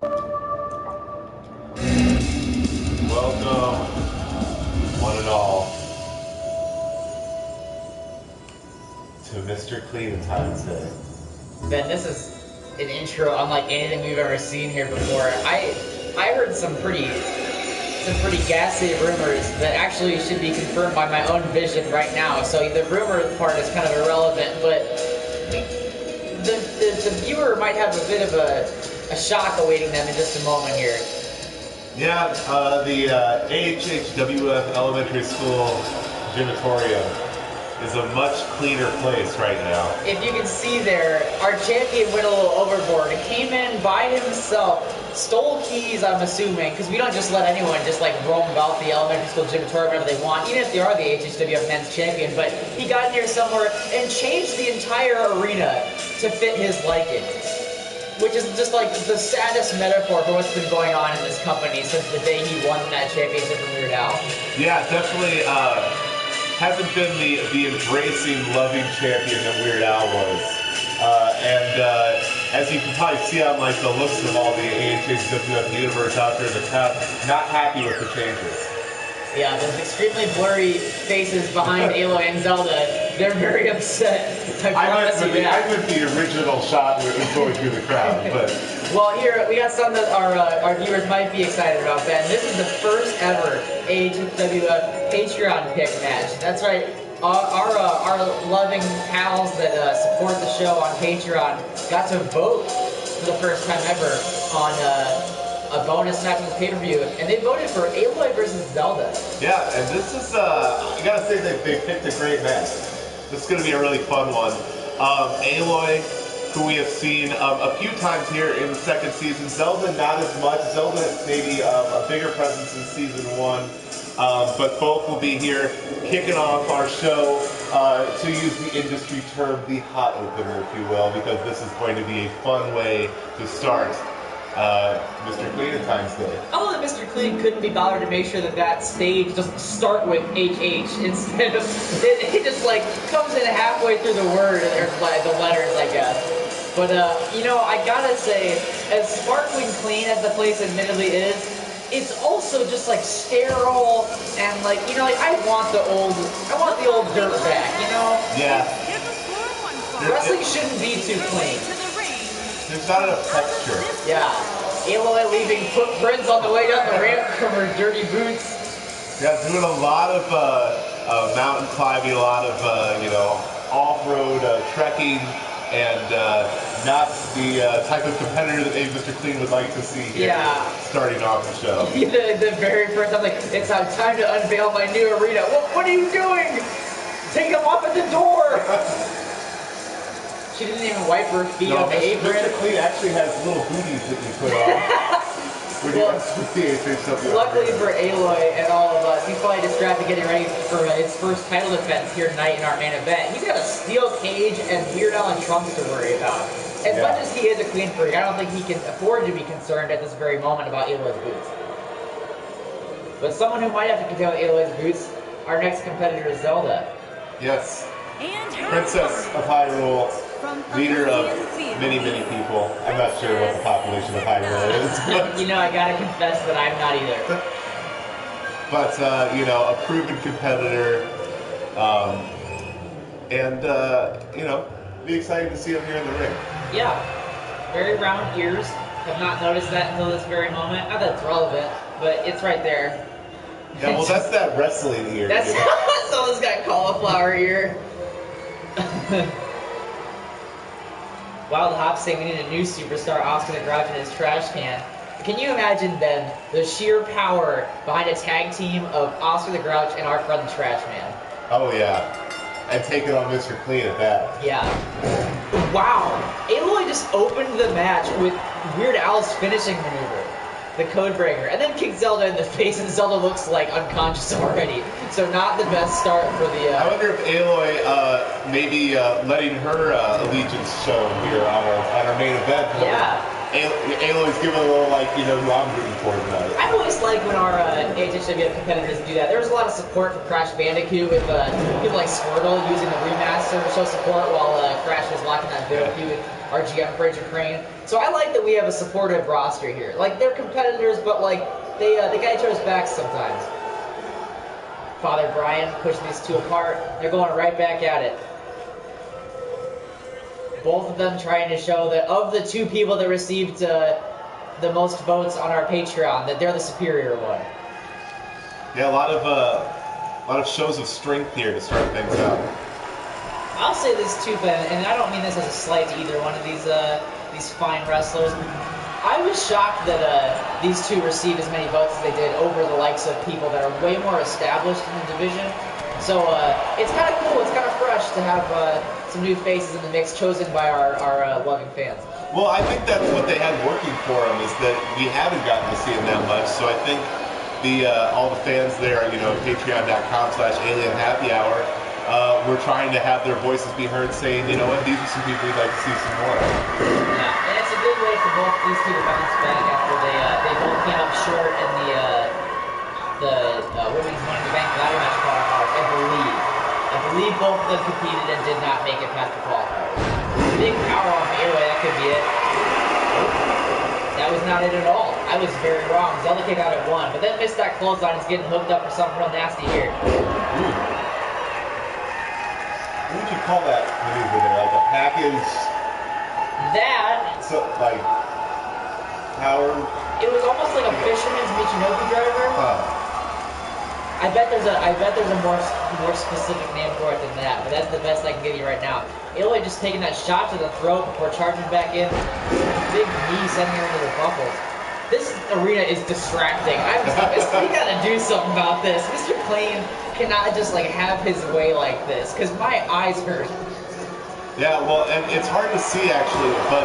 Welcome, one and all, to Mr. Cleanentine's Day. Ben, this is an intro unlike anything we've ever seen here before. I heard some pretty ghastly rumors that actually should be confirmed by my own vision right now. So the rumor part is kind of irrelevant, but the viewer might have a bit of a shock awaiting them in just a moment here. Yeah, the AHHW F Elementary School gymatorium is a much cleaner place right now. If you can see there, our champion went a little overboard. He came in by himself, stole keys, I'm assuming, because we don't just let anyone just like roam about the elementary school gymatorium whenever they want, even if they are the AHHW F men's champion. But he got in here somewhere and changed the entire arena to fit his liking. Which is just like the saddest metaphor for what's been going on in this company since the day he won that championship from Weird Al. Yeah, definitely hasn't been the embracing, loving champion that Weird Al was. As you can probably see on like the looks of all the AHHW universe out there in the crowd, not happy with the changes. Yeah, those extremely blurry faces behind Aloy and Zelda, they're very upset. I meant the original shot was going through the crowd, but... Well, here, we got something that our viewers might be excited about, Ben. This is the first ever AHHW Patreon pick match. That's right. Our loving pals that support the show on Patreon got to vote for the first time ever on a bonus match of the pay-per-view, and they voted for Aloy versus Zelda. Yeah, and this is, I gotta say, they picked a great match. This is gonna be a really fun one. Aloy, who we have seen a few times here in the second season. Zelda, not as much. Zelda maybe a bigger presence in season 1. But both will be here kicking off our show, to use the industry term, the hot opener, if you will, because this is going to be a fun way to start Mr. Cleanentine's Day. Oh, that Mr. Clean couldn't be bothered to make sure that stage doesn't start with HH instead of it just like comes in halfway through the word or the letters, I guess. But you know, I gotta say, as sparkling clean as the place admittedly is, it's also just like sterile and like, you know, like I want the old dirt back, you know? Yeah. Wrestling shouldn't be too clean. There's not enough texture. Yeah. Aloy leaving footprints on the way down the ramp from her dirty boots. Yeah, doing a lot of mountain climbing, a lot of you know, off-road trekking, and not the type of competitor that maybe Mr. Clean would like to see here starting off the show. the very first, I'm like, it's time to unveil my new arena. What are you doing? Take him off at the door. She didn't even wipe her feet on the apron. Mr. Clean actually has little booties that you put on. Luckily for Aloy and all of us, he's probably distracted getting ready for his first title defense here tonight in our main event. He's got a steel cage and Weird Al and Trunks to worry about. As much as he is a clean freak, I don't think he can afford to be concerned at this very moment about Aloy's boots. But someone who might have to contend with Aloy's boots, our next competitor is Zelda. Yes. Princess of Hyrule, leader of many, many people. I'm not sure what the population of Hyrule is. But you know, I gotta confess that I'm not either. But, you know, a proven competitor, and, you know, be excited to see him here in the ring. Yeah. Very round ears. Have not noticed that until this very moment. Not that it's relevant, but it's right there. Yeah, well, that's that wrestling ear. That's, you know? Someone's got cauliflower ear. Wild Hop saying we need a new superstar, Oscar the Grouch in his trash can. Can you imagine then the sheer power behind a tag team of Oscar the Grouch and our friend the Trash Man? Oh yeah, and taking on Mr. Clean at that. Yeah. Wow, Aloy just opened the match with Weird Al's finishing maneuver, the Codebreaker, and then kicked Zelda in the face, and Zelda looks like unconscious already. So not the best start for the... I wonder if Aloy maybe letting her allegiance show here on our main event. Yeah. Aloy's giving a little like, you know, who I'm rooting for tonight. I always like when our AHHW competitors do that. There was a lot of support for Crash Bandicoot with people like Squirtle using the remaster to show support while Crash was locking that Goku with RGM Fraser Crane. So I like that we have a supportive roster here. Like, they're competitors, but like they got each other's backs sometimes. Father Brian pushing these two apart. They're going right back at it. Both of them trying to show that of the two people that received the most votes on our Patreon, that they're the superior one. Yeah, a lot of shows of strength here to start things out. I'll say this too, Ben, and I don't mean this as a slight to either one of these fine wrestlers. I was shocked that these two received as many votes as they did over the likes of people that are way more established in the division. So it's kind of cool, it's kind of fresh to have some new faces in the mix chosen by our loving fans. Well, I think that's what they had working for them, is that we haven't gotten to see them that much. So I think all the fans there, you know, patreon.com/alienhappyhour, we're trying to have their voices be heard saying, you know what, these are some people we'd like to see some more of. Yeah, and it's a good way for both these two to bounce back after they both came up short in the women's Money in the Bank ladder match qualifiers, I believe both of them competed and did not make it past the qualifiers. Big power on Airway, that could be it. That was not it at all. I was very wrong. Zelda came out at 1, but then missed that clothesline. He's getting hooked up for something real nasty here. Ooh. What would you call that maneuver there? Like a package? That... So, like, power? It was almost like a fisherman's Michinoku driver. I bet there's a more specific name for it than that, but that's the best I can give you right now. Aloy just taking that shot to the throat before charging back in. Big knee sending her into the buckles. This arena is distracting. We gotta do something about this. Mr. Clean cannot just like have his way like this, because my eyes hurt. Yeah, well, and it's hard to see actually, but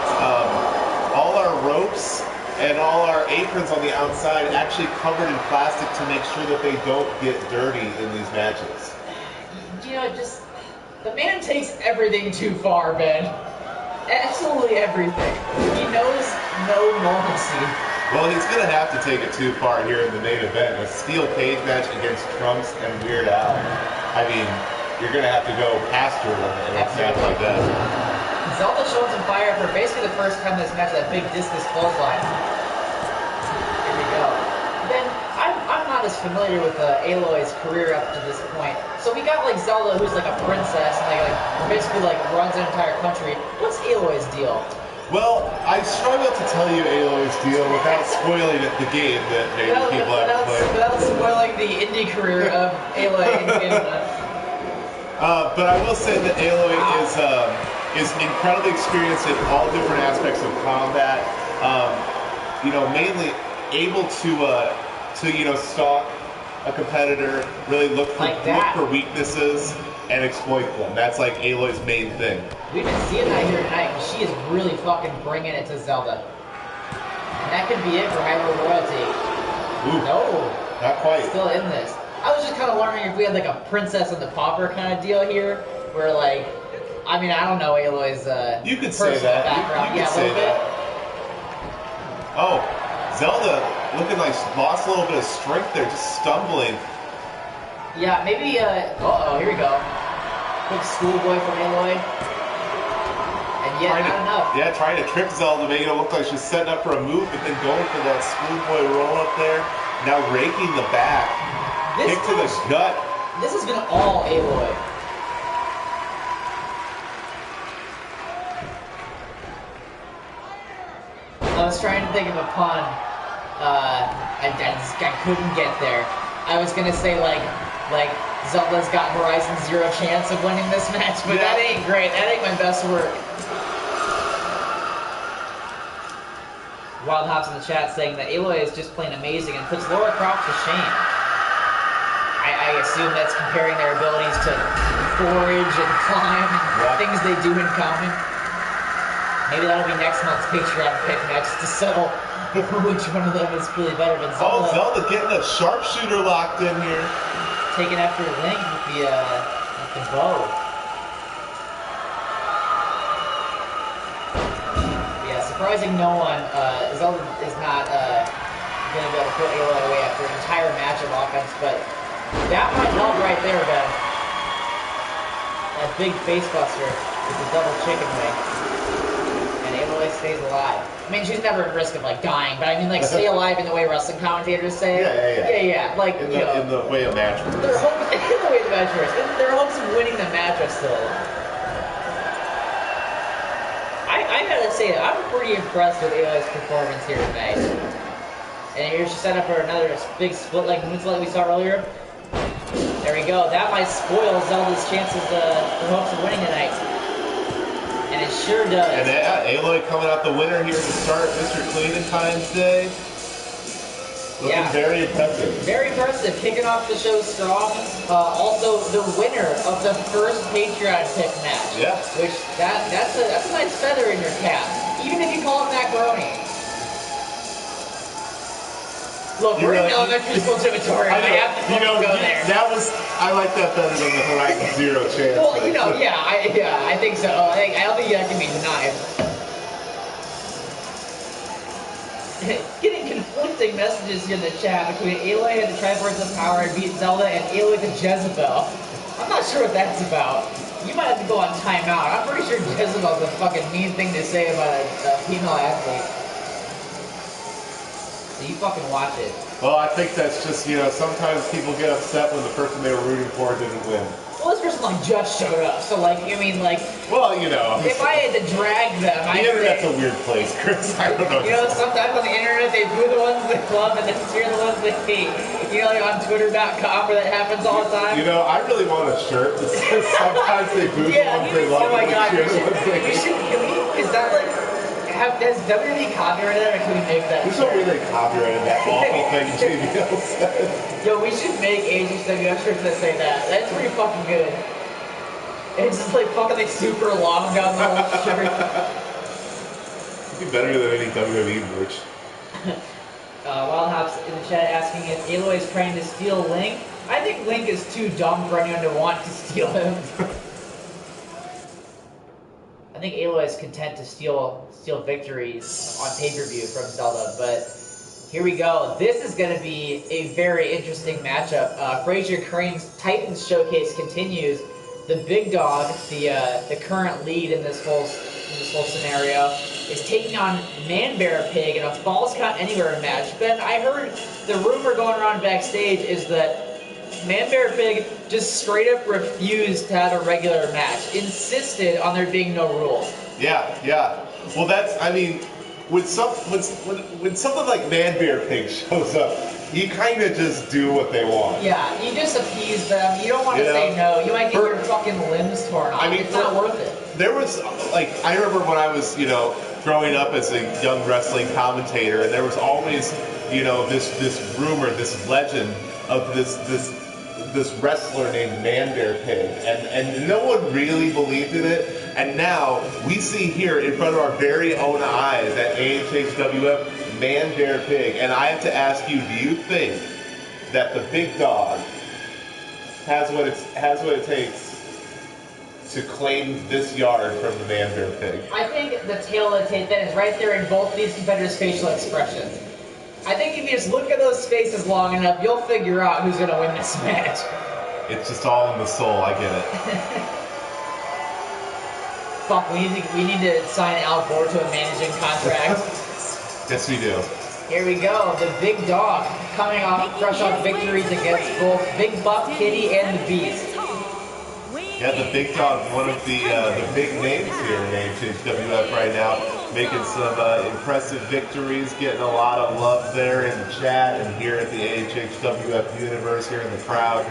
all our ropes and all our aprons on the outside actually covered in plastic to make sure that they don't get dirty in these matches. You know, just the man takes everything too far, Ben. Absolutely everything. He knows no normalcy. Well, he's going to have to take it too far here in the main event. A steel cage match against Trunks and Weird Al. I mean, you're going to have to go past your limit in a match like that. Zelda showing some fire for basically the first time this match, that big discus clothesline. Here we go. Ben, I'm not as familiar with Aloy's career up to this point. So we got like Zelda, who's like a princess, and like basically like runs an entire country. What's Aloy's deal? Well, I struggle to tell you Aloy's deal without spoiling the game that maybe people haven't played. Without spoiling the indie career of Aloy in Canada. But I will say that Aloy is incredibly experienced in all different aspects of combat. You know, mainly able to you know, stalk a competitor, really look for weaknesses and exploit them. That's like Aloy's main thing. We've been seeing that here tonight, and she is really fucking bringing it to Zelda. And that could be it for Hyrule Royalty. Ooh, no, not quite. Still in this. I was just kind of wondering if we had like a Princess and the Pauper kind of deal here, where like, I mean, I don't know Aloy's you could say that. background. You could say that. Oh, Zelda looking like she lost a little bit of strength there, just stumbling. Yeah, maybe, uh-oh, here we go. Quick schoolboy from Aloy. And yet, not enough. Yeah, trying to trick Zelda, making it look like she's setting up for a move, but then going for that schoolboy roll up there. Now raking the back. Kick to the gut. This has been all Aloy. I was trying to think of a pun. I couldn't get there. I was gonna say like Zelda's got Horizon Zero chance of winning this match, but that ain't great. That ain't my best work. Wild Hops in the chat saying that Aloy is just plain amazing and puts Lara Croft to shame. I assume that's comparing their abilities to forage and climb and things they do in common. Maybe that'll be next month's Patreon pick next to settle which one of them is really better. But Zelda, Zelda getting a sharpshooter locked in here. Taking after Link with the bow. Yeah, surprising no one, Zelda is not going to be able to put Aloy away after an entire match of offense, but that might help right there, Ben. That big face buster with the double chicken wing. And Aloy stays alive. I mean, she's never at risk of, like, dying, but I mean, like, stay alive in the way wrestling commentators say. Yeah. Like, in the way of match works. They're hoping, in the way of match works. Their hopes of winning the match are still alive. I gotta say, I'm pretty impressed with Aloy's performance here tonight. And here she set up for another big split like moonsault we saw earlier. There we go. That might spoil Zelda's chances for hopes of winning tonight. And it sure does. And Aloy coming out the winner here to start Mr. Cleanentine's Day. Looking very impressive. Very impressive. Kicking off the show strong. Also, the winner of the first Patreon pick match. Yeah. Which, that's a nice feather in your cap. Even if you call it macaroni. Look, we're in elementary school gymnatorium. I have to go there. That was, I like that better than the Horizon Zero chance. Well, I think so. I don't think that can be denied. Getting conflicting messages here in the chat between Aloy and the Triforce of Power and beat Zelda and Aloy the Jezebel. I'm not sure what that's about. You might have to go on timeout. I'm pretty sure Jezebel's a fucking mean thing to say about a female athlete. So you fucking watch it. Well, I think that's just, sometimes people get upset when the person they were rooting for didn't win. Well, this person, just showed up. So, Well, if I had to drag them, the internet's a weird place, Chris. I don't know. Sometimes on the internet, they boo the ones they love and then cheer the ones they hate. On Twitter.com where that happens all the time. I really want a shirt that says sometimes they boo the ones they love and they cheer the ones they hate. Is that has WWE copyrighted that, or can we make that? There's no way they copyrighted that awful thing JBL said. Yo, we should make AHHW F shirts that say that. That's pretty fucking good. It's just fucking super long down the whole shirt. It'd be better than any WWE merch. Wild Hops in the chat asking if Aloy is trying to steal Link. I think Link is too dumb for anyone to want to steal him. I think Aloy is content to steal victories on pay-per-view from Zelda, but here we go. This is going to be a very interesting matchup. Fraser Crane's Titans Showcase continues. The big dog, the current lead in this whole scenario, is taking on Man-Bear Pig in a Falls Count Anywhere match. Ben, I heard the rumor going around backstage is that Man-Bear Pig just straight up refused to have a regular match. Insisted on there being no rules. Yeah. Well, when something like Man-Bear Pig shows up, you kind of just do what they want. Yeah, you just appease them. You don't want to say no. You might get your fucking limbs torn off. It's not worth it. There was, I remember when I was, growing up as a young wrestling commentator, and there was always, this rumor, this legend of this wrestler named Man-Bear Pig, and no one really believed in it. And now we see here in front of our very own eyes at AHHWF Man-Bear Pig, and I have to ask you: do you think that the big dog has what it takes to claim this yard from the Man-Bear Pig? I think the tail of the tape that is right there in both of these competitors' facial expressions. I think if you just look at those faces long enough, you'll figure out who's going to win this match. It's just all in the soul. I get it. Fuck, we need to sign Al Gore to a managing contract. Yes, we do. Here we go. The big dog coming off fresh off victories against both Big Buff Kitty and the Beast. Yeah, the big dog, one of the big names here in AHHWF right now, making some impressive victories, getting a lot of love there in the chat and here at the AHHWF universe, here in the crowd.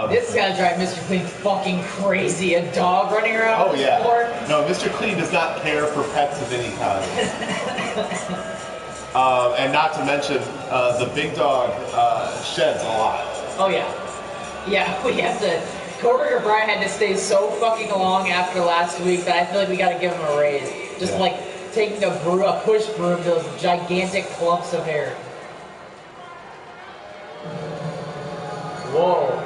This is gonna drive Mr. Clean fucking crazy. A dog running around the floor. No, Mr. Clean does not care for pets of any kind. And not to mention, the big dog sheds a lot. Oh yeah. Yeah, we have to... Corbin O'Brien had to stay so fucking long after last week that I feel like we gotta give him a raise. Just taking a push broom to those gigantic clumps of hair. Whoa.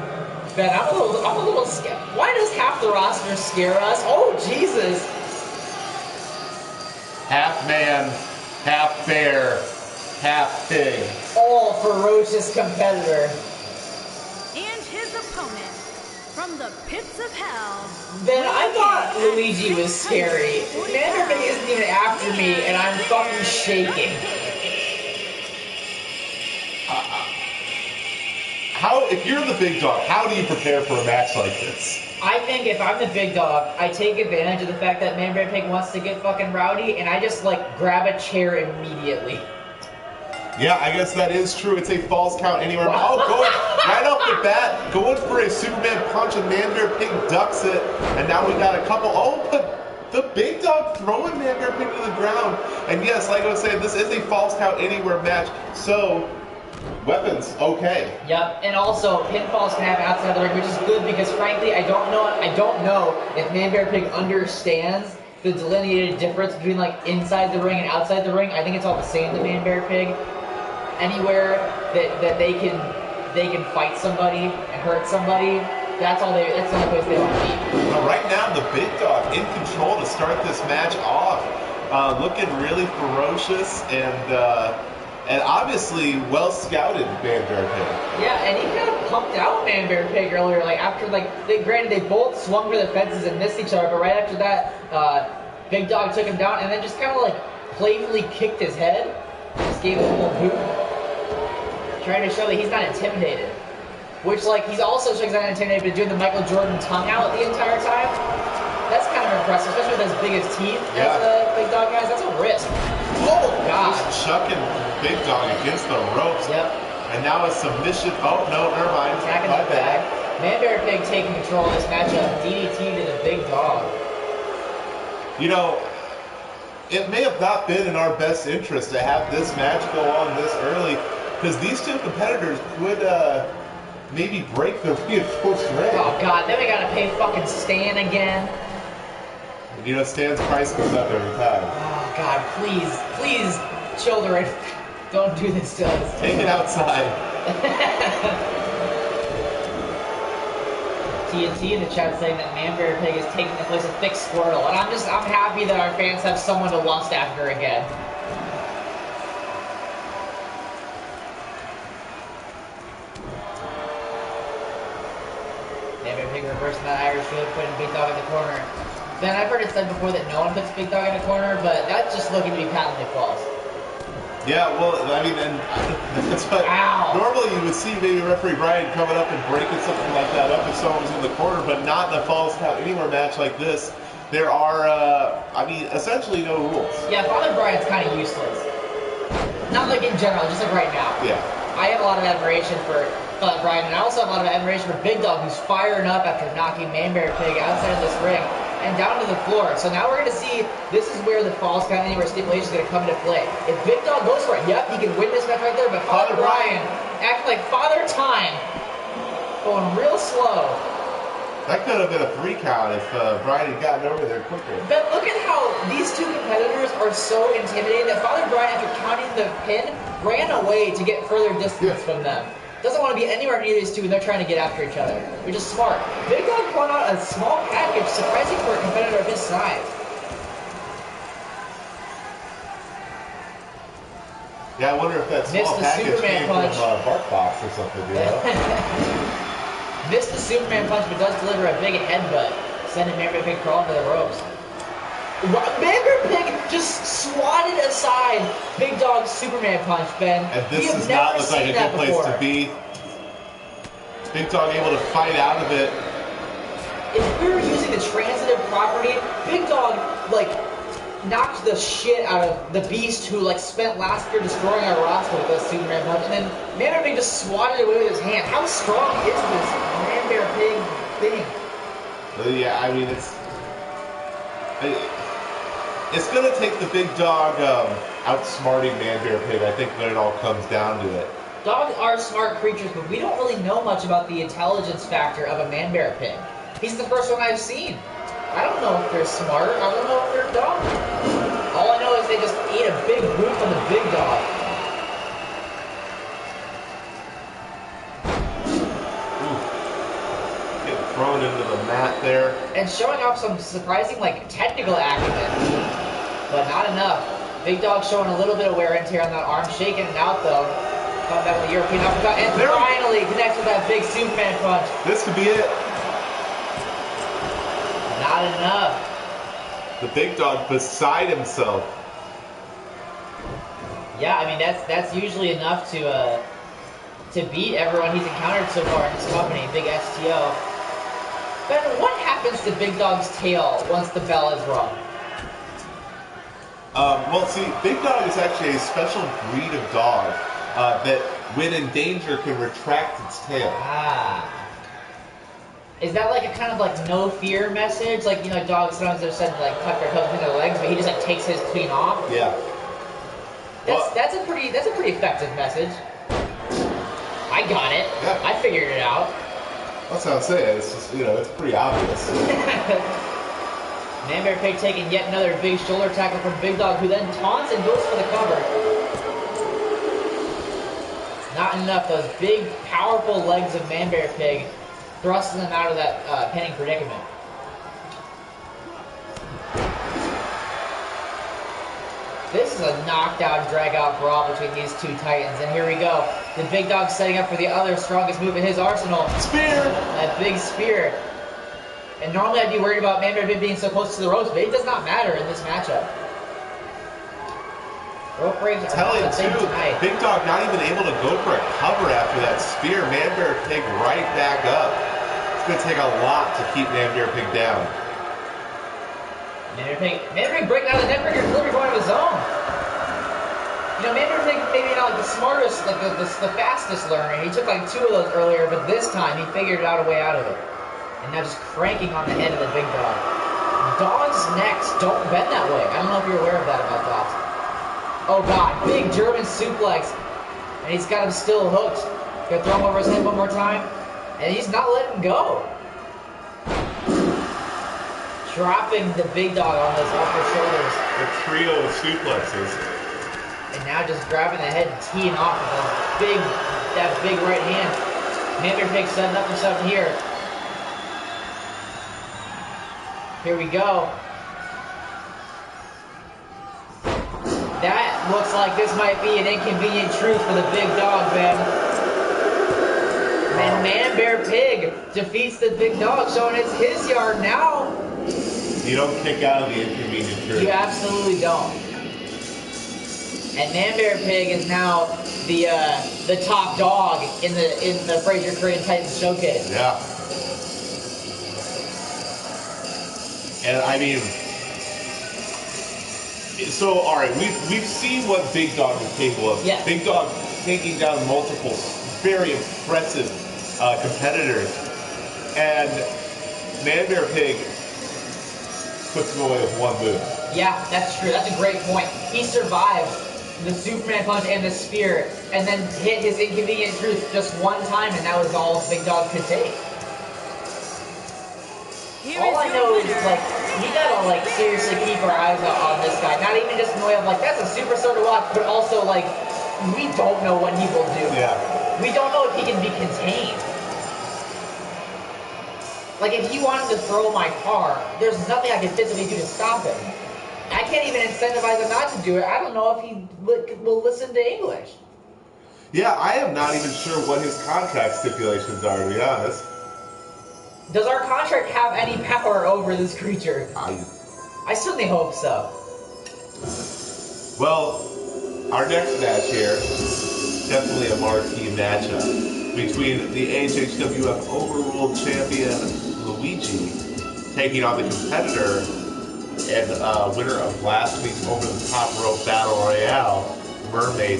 Ben, I'm a little scared. Why does half the roster scare us? Oh, Jesus. half man, half bear, half pig. All ferocious competitor. And his opponent, from the pits of hell. Then I thought Luigi was scary. Commander Pig isn't even after me, and I'm fucking shaking. If you're the big dog, how do you prepare for a match like this? I think if I'm the big dog, I take advantage of the fact that Man Bear Pig wants to get fucking rowdy, and I just like grab a chair immediately. Yeah, I guess that is true. It's a false count anywhere. Oh, going right off the bat, going for a Superman punch, and Man Bear Pig ducks it, and now we got a couple. Oh, but the big dog throwing Man Bear Pig to the ground. And yes, like I was saying, this is a false count anywhere match. So. Weapons, okay. Yep, and also pinfalls can happen outside the ring, which is good because frankly, I don't know if Man Bear Pig understands the delineated difference between like inside the ring and outside the ring. I think it's all the same to Man Bear Pig. Anywhere that they can fight somebody and hurt somebody, that's the only place they want to be. Well, right now the big dog in control to start this match off, looking really ferocious and obviously well scouted Man Bear Pig. Yeah, and he kind of pumped out Man Bear Pig earlier. Like after granted they both swung for the fences and missed each other, but right after that, Big Dog took him down and then just kind of like playfully kicked his head, just gave him a little boot, trying to show that he's not intimidated. Which like he's also showing he's not intimidated, but doing the Michael Jordan tongue out the entire time. That's kind of impressive, especially with as big as teeth as Big Dog has. That's a risk. Oh God! Just chucking Big Dog against the ropes. Yep. And now a submission. Oh no, never mind. Attacking the back. Man Bear Pig taking control of this matchup. DDT to the Big Dog. You know, it may have not been in our best interest to have this match go on this early, because these two competitors could maybe break the reinforced ring. Oh God! Then we gotta pay fucking Stan again. You know, Stan's price goes up every time. Oh God! Please, children, don't do this to us. Take it outside. TNT in the chat saying that Man Bear Pig is taking the place of Thick Squirtle, and I'm happy that our fans have someone to lust after again. Man Bear Pig reversing that Irish Whip, putting Big Dog in the corner. Ben, I've heard it said before that no one puts Big Dog in the corner, but that's just looking to be patently false. Yeah, well, I mean, and that's what normally you would see maybe referee Brian coming up and breaking something like that up if someone was in the corner, but not in a falls count anywhere match like this. There are, I mean, essentially no rules. Yeah, Father Brian's kind of useless. Not like in general, just like right now. Yeah. I have a lot of admiration for Father Brian, and I also have a lot of admiration for Big Dog, who's firing up after knocking Man Bear Pig outside of this ring and down to the floor. So now we're going to see, this is where the falls count anywhere stipulation is going to come into play. If Big Dog goes for it, yep, he can win this match right there, but Father Brian acting like Father Time, going real slow. That could have been a 3 count if Brian had gotten over there quicker. But look at how these two competitors are so intimidated that Father Brian, after counting the pin, ran away to get further distance from them. Doesn't want to be anywhere near these two when they're trying to get after each other, which is smart. Big Dog put out a small package, surprising for a competitor of his size. Yeah, I wonder if that small package came from BarkBox or something, you know? Missed the Superman punch, but does deliver a big headbutt, sending Man Bear Pig crawling to the ropes. Man Bear Pig just swatted aside Big Dog's Superman punch, Ben. And this does not look like a good place to be. Big Dog able to fight out of it. If we were using the transitive property, Big Dog, like, knocked the shit out of the Beast, who, like, spent last year destroying our roster with a Superman punch, and then Man Bear Pig just swatted it away with his hand. How strong is this Man Bear Pig thing? Yeah, I mean, it's going to take the Big Dog outsmarting Man Bear Pig, I think, when it all comes down to it. Dogs are smart creatures, but we don't really know much about the intelligence factor of a Man Bear Pig. He's the first one I've seen. I don't know if they're smart. I don't know if they're dumb. All I know is they just ate a big boot from the Big Dog. Getting thrown into the mat there. And showing off some surprising, like, technical acumen. But not not enough. Big Dog showing a little bit of wear and tear on that arm, shaking it out though. Coming back with the European uppercut, and finally connects with that big Superman punch. This could be it. Not enough. The Big Dog beside himself. Yeah, I mean that's usually enough to beat everyone he's encountered so far in this company. Big STO. Ben, what happens to Big Dog's tail once the bell is rung? Well, see, Big Dog is actually a special breed of dog that, when in danger, can retract its tail. Ah. Is that like a kind of like no fear message? Like, you know, dogs sometimes they're said to like tuck their tails between their legs, but he just like takes his clean off. Yeah. That's a pretty effective message. I got it. Yeah. I figured it out. That's what I'm saying. It's just, you know, it's pretty obvious. Man Bear Pig taking yet another big shoulder tackle from Big Dog, who then taunts and goes for the cover. Not enough. Those big, powerful legs of Man Bear Pig thrusting them out of that pinning predicament. This is a knockdown, drag-out brawl between these two titans, and here we go. The Big Dog setting up for the other strongest move in his arsenal. Spear! That big spear. And normally I'd be worried about Man Bear Pig being so close to the ropes, but it does not matter in this matchup. Rope breaks are Tell not him the thing too, tonight. Big Dog not even able to go for a cover after that spear. Man Bear Pig right back up. It's going to take a lot to keep Man Bear Pig down. Man Bear Pig breaking out of the net breaker, delivery going of his own. You know, Man Bear Pig maybe not like the smartest, like the fastest learner. He took like 2 of those earlier, but this time he figured out a way out of it. And now just cranking on the head of the Big Dog. Dogs' necks don't bend that way. I don't know if you're aware of that about dogs. Oh god, big German suplex. And he's got him still hooked. Gonna throw him over his head one more time. And he's not letting go. Dropping the Big Dog on those upper shoulders. The trio of suplexes. And now just grabbing the head and teeing off with that big right hand. Man Bear Pig setting up himself here. Here we go. That looks like this might be an inconvenient truth for the Big Dog, man. And Man Bear Pig defeats the Big Dog, showing it's his yard now. You don't kick out of the inconvenient truth. You absolutely don't. And Man Bear Pig is now the top dog in the Fraser Korean Titans showcase. Yeah. And I mean, so all right, we've seen what Big Dog is capable of. Yeah. Big Dog taking down multiple very impressive competitors, and Man Bear Pig puts him away with one move. Yeah, that's true. That's a great point. He survived the Superman punch and the spear, and then hit his inconvenient truth just one time, and that was all Big Dog could take. All I know is, like, we gotta, like, seriously keep our eyes out on this guy. Not even just in the way of, like, that's a superstar to watch, but also, like, we don't know what he will do. Yeah. We don't know if he can be contained. Like, if he wanted to throw my car, there's nothing I can physically do to stop him. I can't even incentivize him not to do it. I don't know if he will listen to English. Yeah, I am not even sure what his contract stipulations are, to be honest. Does our contract have any power over this creature? I certainly hope so. Well, our next match here, definitely a marquee matchup between the AHHW F Overruled champion Luigi taking on the competitor and winner of last week's Over the Top Rope Battle Royale, Mermaid.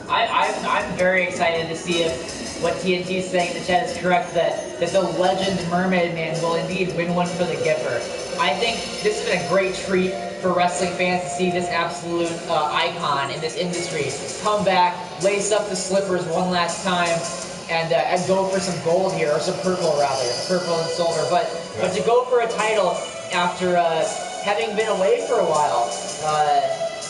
I'm very excited to see if what TNT is saying in the chat is correct, that the legend Mermaid Man will indeed win one for the Gipper. I think this has been a great treat for wrestling fans to see this absolute icon in this industry come back, lace up the slippers one last time, and go for some gold here, or some purple rather, purple and silver. But to go for a title after having been away for a while.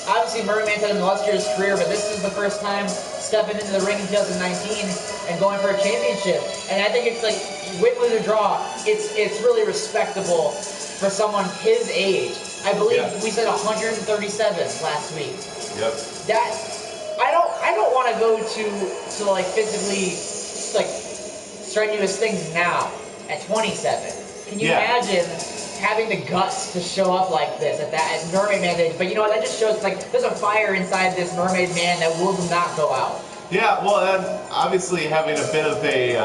Obviously, Mermaid's had an illustrious career, but this is the first time stepping into the ring in 2019 and going for a championship. And I think it's like, win, lose, or draw, it's really respectable for someone his age I believe we said 137 last week. Yep. That I don't want to go to like physically like strenuous things now at 27. Can you imagine having the guts to show up like this at Mermaid Man age? But you know what? That just shows like there's a fire inside this Mermaid Man that will not go out. Yeah, well, and obviously having a bit of a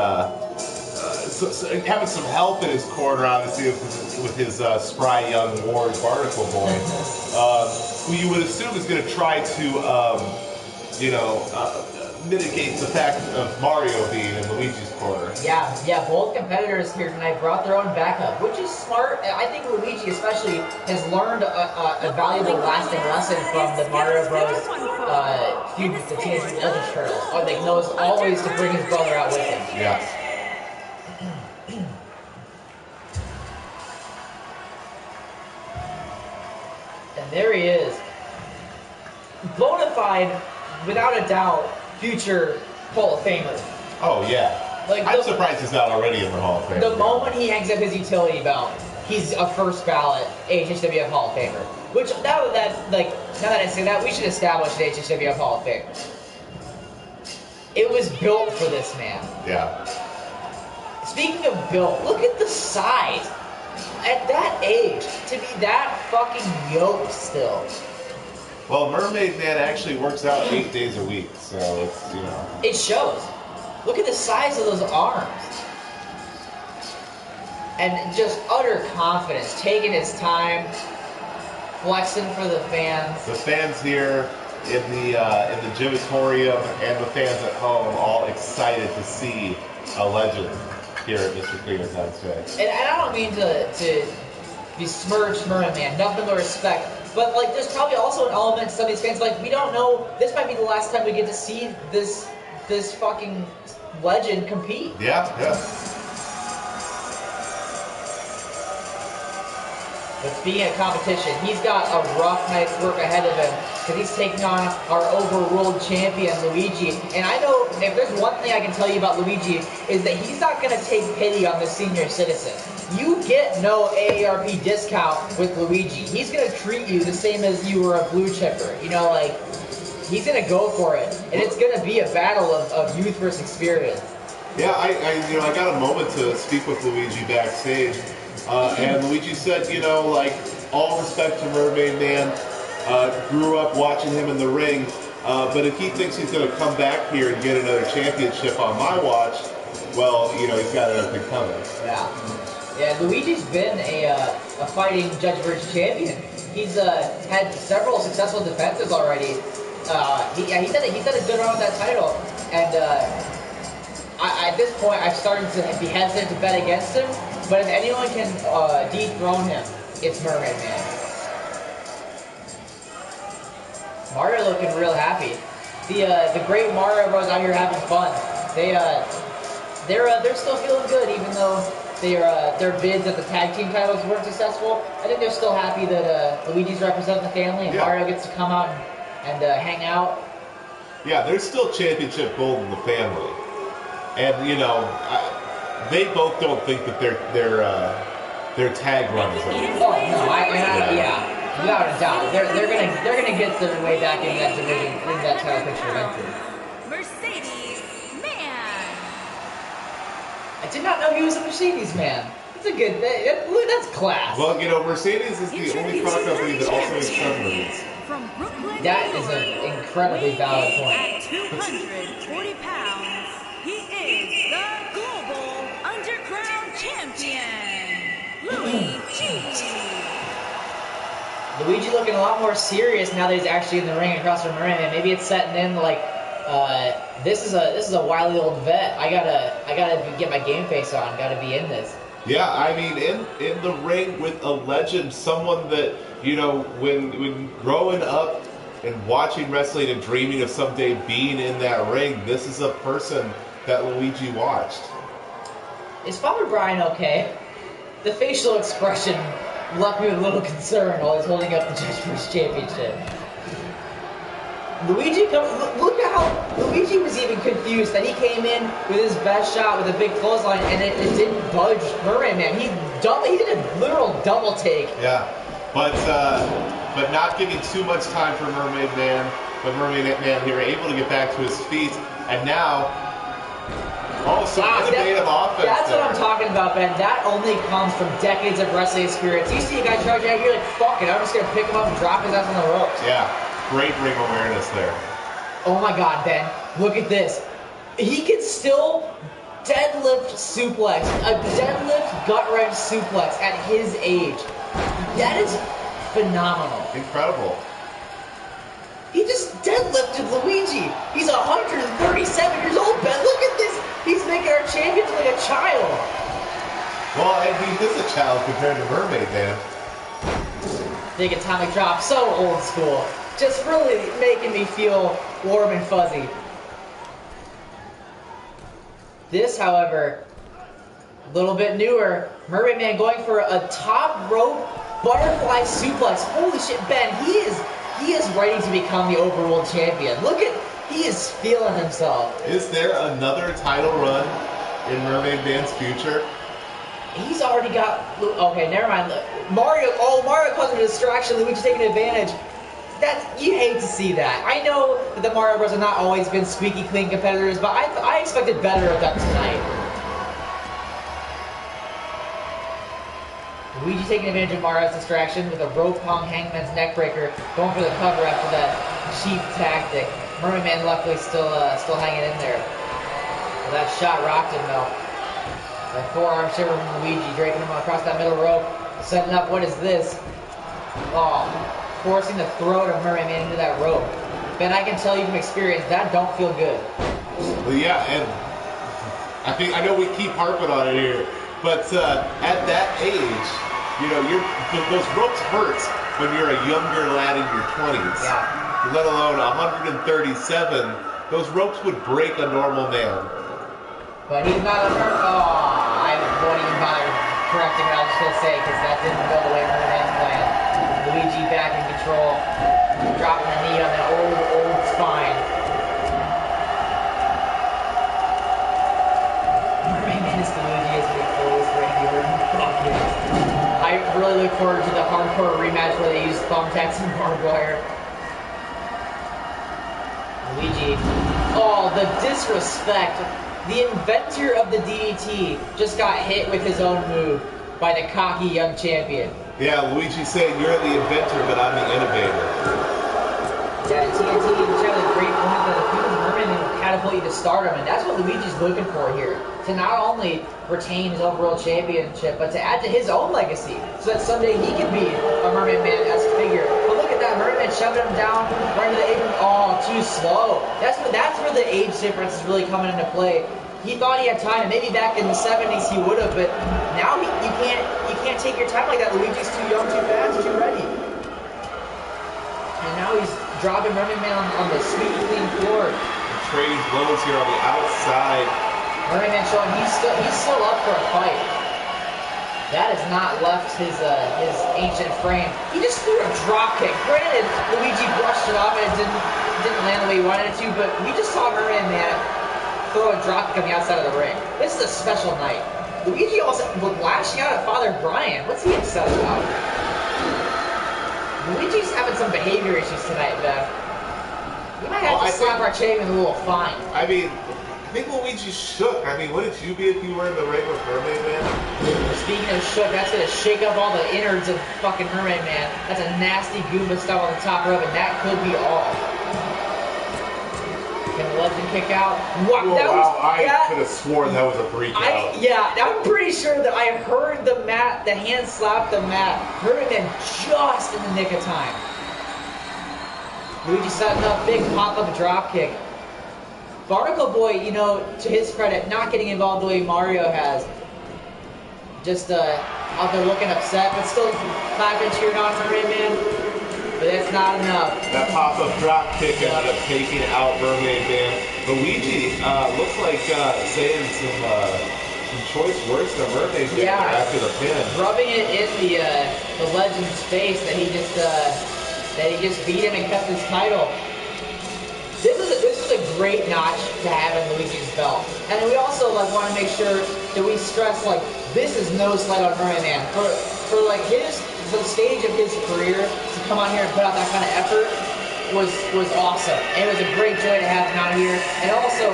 having some help in his corner, obviously with his spry young ward barnacle boy, who you would assume is going to try to mitigate the fact of Mario being in Luigi's corner. Yeah, both competitors here tonight brought their own backup, which is smart. I think Luigi especially has learned a valuable lasting lesson from the Mario Bros. Feud with the Teenage Mutant Ninja Turtles. Or they knows always to bring his brother out with him. Yeah. And there he is. Bona fide, without a doubt, future Hall of Famer. Oh, yeah. Like I'm surprised he's not already in the Hall of Fame. The moment he hangs up his utility belt, he's a first ballot AHHW F Hall of Famer. Which, now that I say that, we should establish the AHHW F Hall of Fame. It was built for this man. Yeah. Speaking of built, look at the size. At that age, to be that fucking yoked still. Well, Mermaid Man actually works out 8 days a week, so it's, It shows. Look at the size of those arms. And just utter confidence, taking his time, flexing for the fans. The fans here in the gymatorium and the fans at home all excited to see a legend here at Mr. Cleanentine today. And I don't mean to besmirch Mermaid Man, nothing but respect. But like, there's probably also an element to some of these fans, like, we don't know, this might be the last time we get to see this fucking legend compete. Yeah. But speaking of competition, he's got a rough night's work ahead of him because he's taking on our Overruled champion, Luigi. And I know if there's one thing I can tell you about Luigi is that he's not going to take pity on the senior citizen. You get no AARP discount with Luigi. He's going to treat you the same as you were a blue chipper. You know, like, he's going to go for it. And it's going to be a battle of youth versus experience. Yeah, I got a moment to speak with Luigi backstage. And Luigi said, all respect to Mermaid Man, grew up watching him in the ring, but if he thinks he's going to come back here and get another championship on my watch, well, he's got another thing coming. Yeah, Luigi's been a fighting Judge Bridge champion. He's had several successful defenses already. He's had a good run with that title, and at this point, I've started to be hesitant to bet against him. But if anyone can dethrone him, it's Mermaid Man. Mario looking real happy. The great Mario Bros out here having fun. They're still feeling good, even though their bids at the tag team titles weren't successful. I think they're still happy that Luigi's representing the family and Mario gets to come out and hang out. Yeah, there's still championship gold in the family, and they both don't think that their tag run is over. Oh no, without a doubt, they're gonna get their way back in that division, in that title picture eventually. Mercedes Man. I did not know he was a Mercedes man. That's a good thing. That's class. Well, Mercedes is the only car company that also makes submarines. From Brooklyn, That is an incredibly valid point. at 240 pounds, he is the Global Underground Champion, Luigi. Luigi looking a lot more serious now that he's actually in the ring across from Mermaid. Maybe it's setting in like this is a wily old vet. I gotta get my game face on. Gotta be in this. Yeah, I mean, in the ring with a legend, someone that when growing up and watching wrestling and dreaming of someday being in that ring, this is a person that Luigi watched. Is Father Brian okay? The facial expression left me with a little concern while he's holding up the Judge First Championship. Luigi, look at how Luigi was even confused that he came in with his best shot with a big clothesline and it didn't budge Mermaid Man. He did a literal double take. Yeah. but not giving too much time for Mermaid Man. But Mermaid Man here able to get back to his feet, and now, some innovative offense. That's what I'm talking about, Ben. That only comes from decades of wrestling experience. You see a guy charge out, you're like, fuck it, I'm just gonna pick him up and drop his ass on the ropes. Yeah, great ring awareness there. Oh my God, Ben, look at this. He can still deadlift suplex, a deadlift gut wrench suplex at his age. That is phenomenal. Incredible. He just deadlifted Luigi. He's 137 years old, Ben. Look at this. He's making our champion like a child. Well, and he is a child compared to Mermaid Man. Big atomic drop, so old school. Just really making me feel warm and fuzzy. This, however, a little bit newer. Mermaid Man going for a top rope butterfly suplex. Holy shit, Ben, he is ready to become the Overruled champion. Look at, he is feeling himself. Is there another title run in Mermaid Man's future? He's already got, okay, never mind. Mario causing a distraction, Luigi taking advantage. You hate to see that. I know that the Mario Bros have not always been squeaky clean competitors, but I expected better of them tonight. Luigi taking advantage of Mario's distraction with a rope hung hangman's neckbreaker, going for the cover after that cheap tactic. Mermaid Man luckily still hanging in there. Well, that shot rocked him though. That forearm shiver from Luigi, draping him across that middle rope, setting up. What is this? Oh, forcing the throat of Mermaid Man into that rope. Ben, I can tell you from experience that don't feel good. Well, yeah, and I know we keep harping on it here, but at that age, you know, those ropes hurt when you're a younger lad in your 20s. Yeah. Let alone 137. Those ropes would break a normal man. But he's not a hurt. Oh, I won't even bother correcting what I was just going to say, because that didn't go the way Mermaid Man's planned. Luigi back in control, dropping the knee on that old spine. Mermaid Man is Luigi as we close Randy Orton. Fuck yeah. I really look forward to the hardcore rematch where they use thumbtacks and barbed wire. Luigi. Oh, the disrespect. The inventor of the DDT just got hit with his own move by the cocky young champion. Yeah, Luigi saying you're the inventor, but I'm the innovator. Yeah, TNT showed a great point that the People's Mermaid will catapult you to stardom, and that's what Luigi's looking for here. To not only retain his Overworld Championship, but to add to his own legacy, so that someday he can be a Mermaid Man-esque figure. But look at that, Mermaid Man shoving him down right into the apron. Oh, too slow. That's where the age difference is really coming into play. He thought he had time, and maybe back in the 70s he would have, but now you can't take your time like that. Luigi's too young, too fast, too ready. And now he's dropping Mermaid Man on the sweet clean floor. Trading blows here on the outside. Mermaid Man showing he's still up for a fight. That has not left his ancient frame. He just threw a drop kick. Granted, Luigi brushed it off and it didn't land the way he wanted it to, but we just saw Mermaid Man throw a drop kick on the outside of the ring. This is a special night. Luigi also lashing out at Father Brian. What's he upset about? Luigi's having some behavior issues tonight, Bev. We might have to slap our champion a little fine. I mean, I think Luigi shook. I mean, wouldn't you be if you were in the ring with Mermaid Man? Speaking of shook, that's going to shake up all the innards of fucking Mermaid Man. That's a nasty Goomba stuff on the top rope, and that could be all. Can the legend kick out? Wow, I could have sworn that was a freak out. Yeah, I'm pretty sure that I heard the hand slap the mat. Mermaid Man just in the nick of time. Luigi setting up, big pop-up drop kick. Barnacle Boy, you know, to his credit, not getting involved the way Mario has. Just out there looking upset, but still clapping, cheering on Mermaid Man. But that's not enough. That pop-up drop kick ended up taking out Mermaid Man. Luigi looks like saying some choice words to Mermaid Man after the pin. Rubbing it in the legend's face that he just beat him and kept his title. This is a great notch to have in Luigi's belt. And we also want to make sure that we stress this is no slight on Mermaid Man. For his the stage of his career to come on here and put out that kind of effort was awesome. And it was a great joy to have him out here. And also,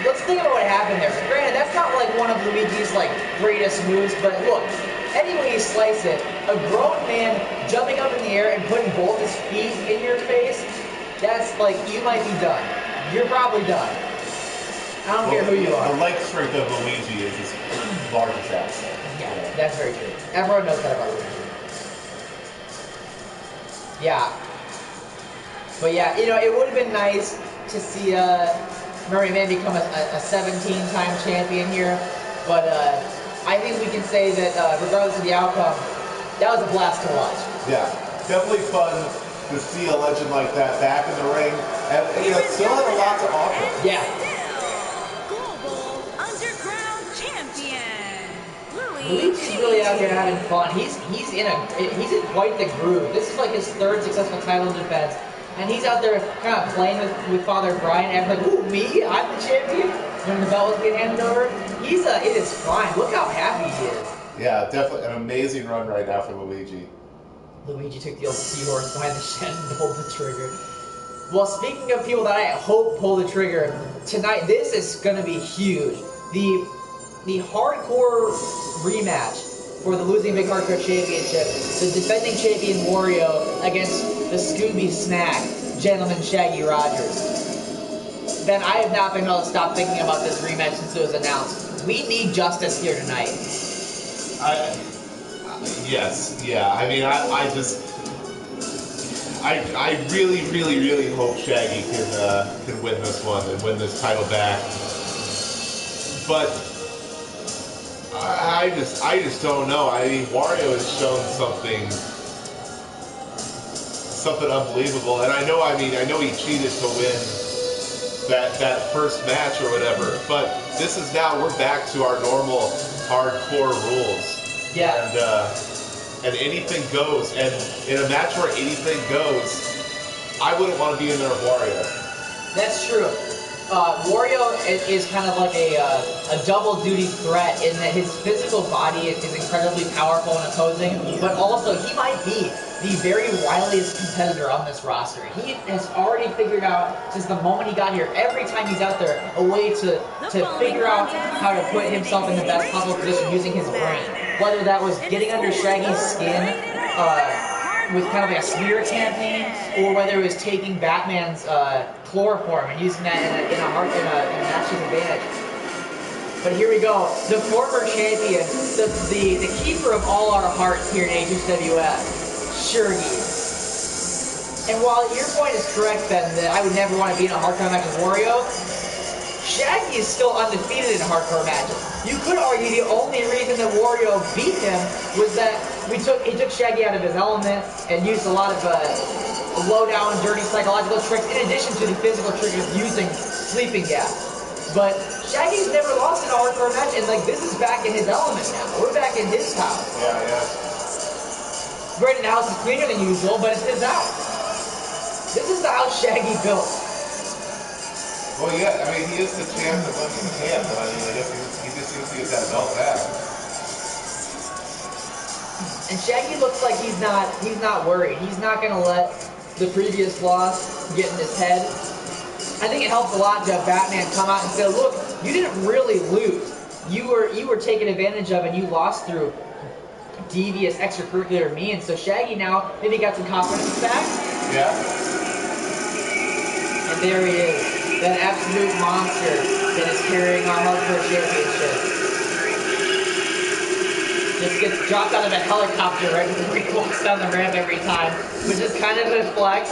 let's think about what happened there. Granted, that's not like one of Luigi's like greatest moves, but look, any way you slice it, a grown man jumping up in the air and putting both his feet in your face, that's like, you might be done. You're probably done. I don't care who you are. The leg strength of Luigi is his largest asset. Yeah, that's very true. Everyone knows that about Luigi. Yeah. But yeah, you know, it would have been nice to see Mermaid become a 17-time champion here. But I think we can say that regardless of the outcome, that was a blast to watch. Yeah, definitely fun to see a legend like that back in the ring. And, you know, still had a lot to offer. Yeah. Global Underground Champion, Luigi's really out here having fun. He's in quite the groove. This is like his third successful title defense, and he's out there kind of playing with Father Brian, and like, ooh, me? I'm the champion. When the belt was getting handed over, it is fine. Look how happy he is. Yeah, definitely an amazing run right now for Luigi. Luigi took the old seahorse behind the shed and pulled the trigger. Well, speaking of people that I hope pull the trigger tonight, this is going to be huge. The hardcore rematch for the losing Big Hardcore Championship, the defending champion Wario against the Scooby Snack, Gentleman Shaggy Rogers. Ben, I have not been able to stop thinking about this rematch since it was announced. We need justice here tonight. Yes, yeah. I mean, I really, really, really hope Shaggy can win this one and win this title back. But I just don't know. I mean, Wario has shown something unbelievable, and I know he cheated to win that first match or whatever. But this is now, we're back to our normal hardcore rules. Yeah. And anything goes. And in a match where anything goes, I wouldn't want to be in there with Wario. That's true. Wario is kind of like a double duty threat in that his physical body is incredibly powerful and opposing, but also he might be the very wiliest competitor on this roster. He has already figured out, since the moment he got here, every time he's out there, a way to figure out how to put himself in the best possible position using his brain. Whether that was getting under Shaggy's skin with kind of like a smear campaign, or whether it was taking Batman's chloroform and using that in a match's advantage. But here we go, the former champion, the keeper of all our hearts here in AHHW F, Shaggy. And while your point is correct, Ben, that I would never want to be in a hardcore match with Wario, Shaggy is still undefeated in hardcore matches. You could argue the only reason that Wario beat him was that he took Shaggy out of his element and used a lot of low-down, dirty psychological tricks in addition to the physical triggers using sleeping gas. But Shaggy's never lost in a hardcore match, and like this is back in his element now. We're back in his house. Yeah. Granted, the house is cleaner than usual, but it's his house. This is the house Shaggy built. Well, yeah, I mean, he is the champ that went in the camp, but I mean, I guess he just seems to get that belt back. And Shaggy looks like he's not worried. He's not gonna let the previous loss get in his head. I think it helps a lot to have Batman come out and say, look, you didn't really lose. You were taken advantage of and you lost through devious extracurricular means. So Shaggy now maybe got some confidence back. Yeah. And there he is, that absolute monster that is carrying our hardcore championship. Just gets dropped out of a helicopter right before he walks down the ramp every time, which is kind of a flex.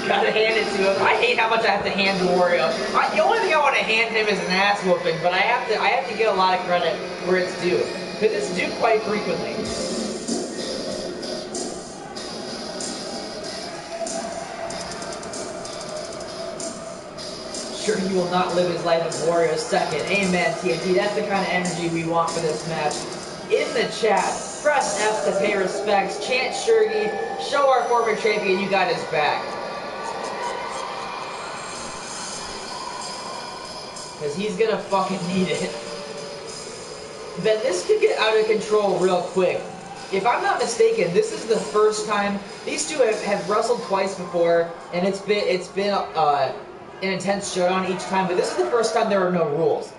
Gotta hand it to him. I hate how much I have to hand to Wario. The only thing I want to hand him is an ass whooping, but I have to give a lot of credit where it's due, because it's due quite frequently. Sure, he will not live his life as Wario second. Amen, TNT. That's the kind of energy we want for this match. In the chat, press F to pay respects, chant Shaggy, show our former champion you got his back. Because he's gonna fucking need it. Ben, this could get out of control real quick if I'm not mistaken, this is the first time these two have wrestled twice before, and it's been an intense showdown each time. But this is the first time there are no rules.